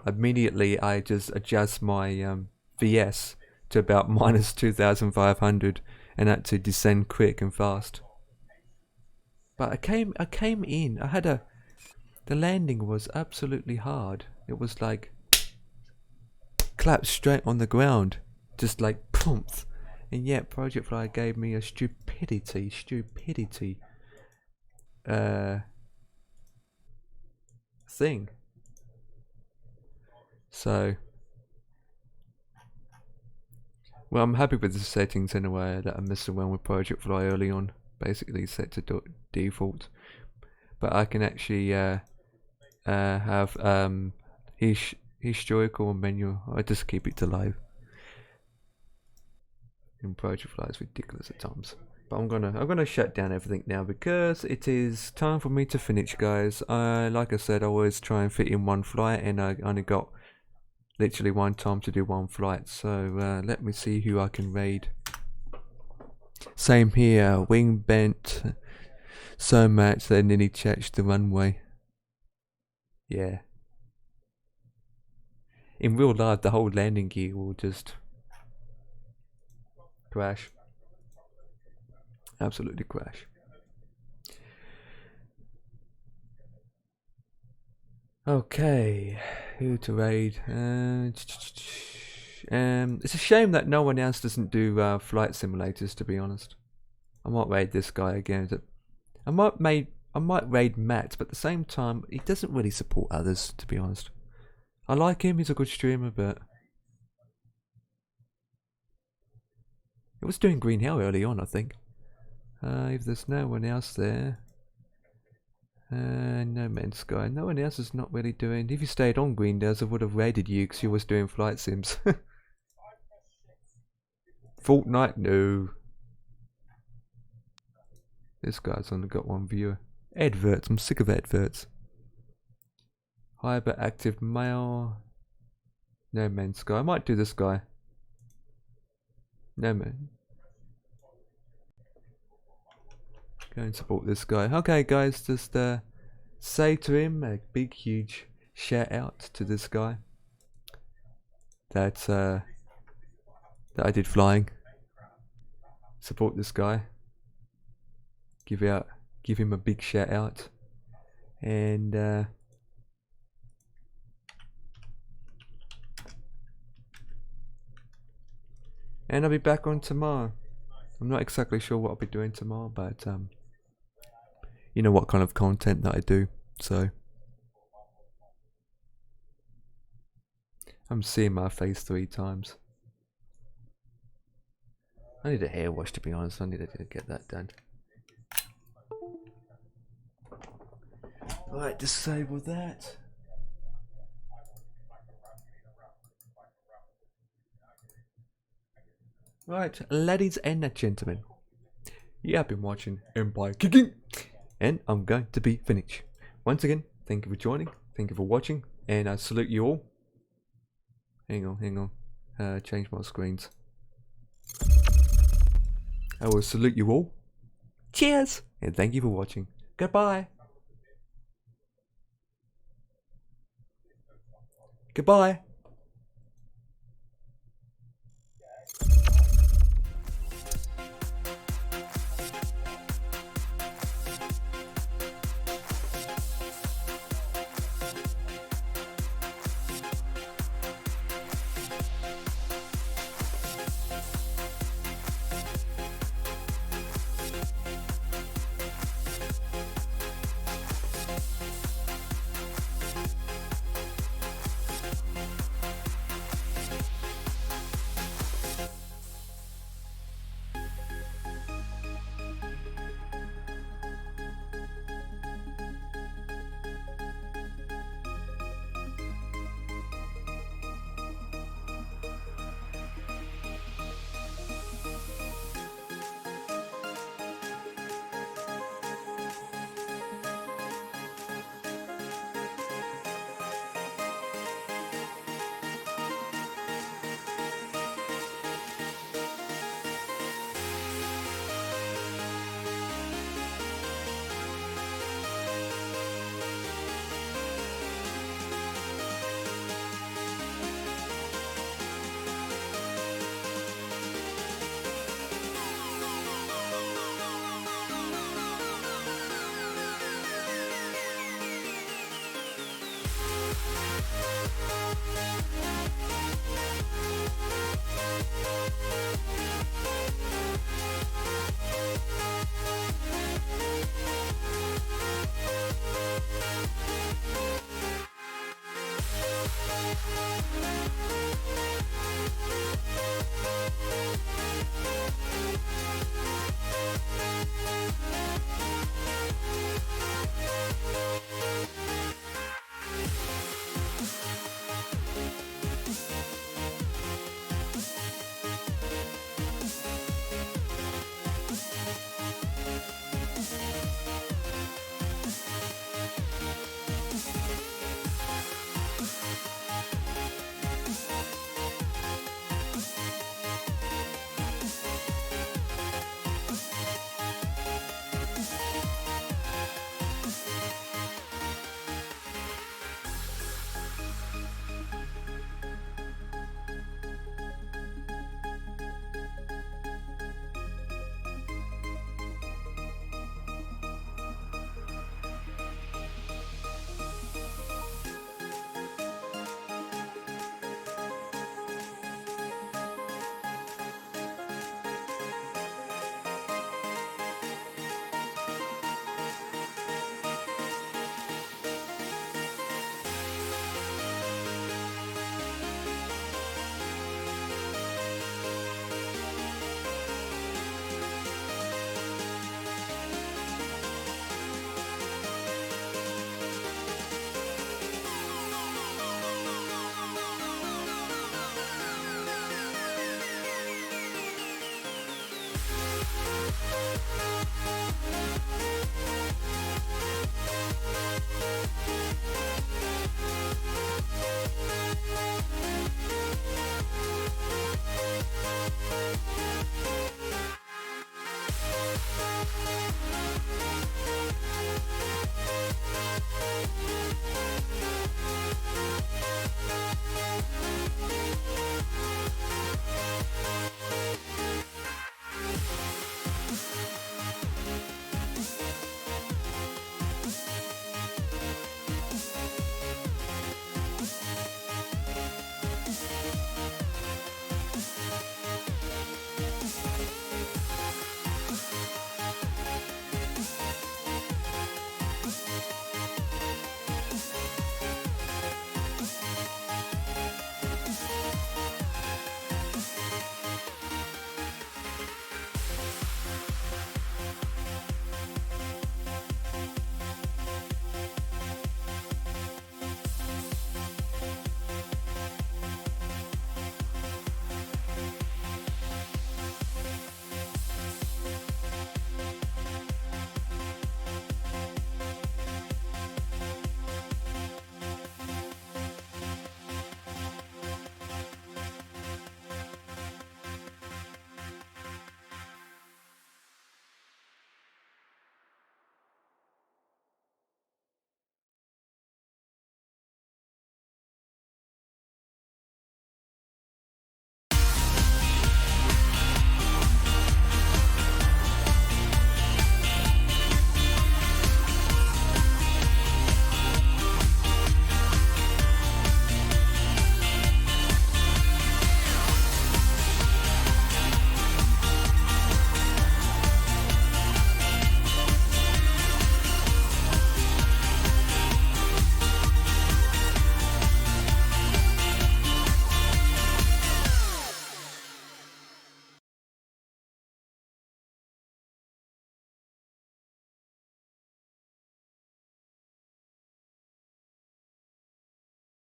Speaker 1: I just adjust my VS to about minus 2,500 and had to descend quick and fast. But I came in, the landing was absolutely hard. It was like clapped straight on the ground, just like poomph. And yet Project Fly gave me a stupidity thing. So, well, I'm happy with the settings anyway that I messed around with Project Fly early on. Basically set to default, but I can actually have historical menu. I just keep it to live. And Project Fly is ridiculous at times. But I'm gonna shut down everything now because it is time for me to finish, guys. Like I said, I always try and fit in one flight, and I only got literally one time to do one flight. So let me see who I can raid. Same here, wing bent so much they nearly touched the runway. Yeah. In real life, the whole landing gear will just crash. Absolutely crash. Okay, who to raid? It's a shame that no one else doesn't do flight simulators, to be honest. I might raid this guy again. I might raid Matt, but at the same time, he doesn't really support others, to be honest. I like him, he's a good streamer, but it was doing Green Hell early on, I think. If there's no one else there, No Man's Sky. No one else is not really doing. If you stayed on Green Days, I would have raided you because you was doing flight sims. Fortnite, no. This guy's only got one viewer. Adverts, I'm sick of adverts. Hyperactive male. No Man's Sky. I might do this guy. No man. Go and support this guy. Okay, guys, just say to him a big, huge shout out to this guy. That I did flying. Support this guy. Give him a big shout out, and I'll be back on tomorrow. I'm not exactly sure what I'll be doing tomorrow, but you know what kind of content that I do, so I'm seeing my face 3 times. I need a hair wash, to be honest. I need to get that done. Right, disable that. Right, ladies and gentlemen, you have been watching Empire Kicking, and I'm going to be finished. Once again, thank you for joining, thank you for watching, and I salute you all. Hang on, change my screens. I will salute you all. Cheers, and thank you for watching. Goodbye. Goodbye.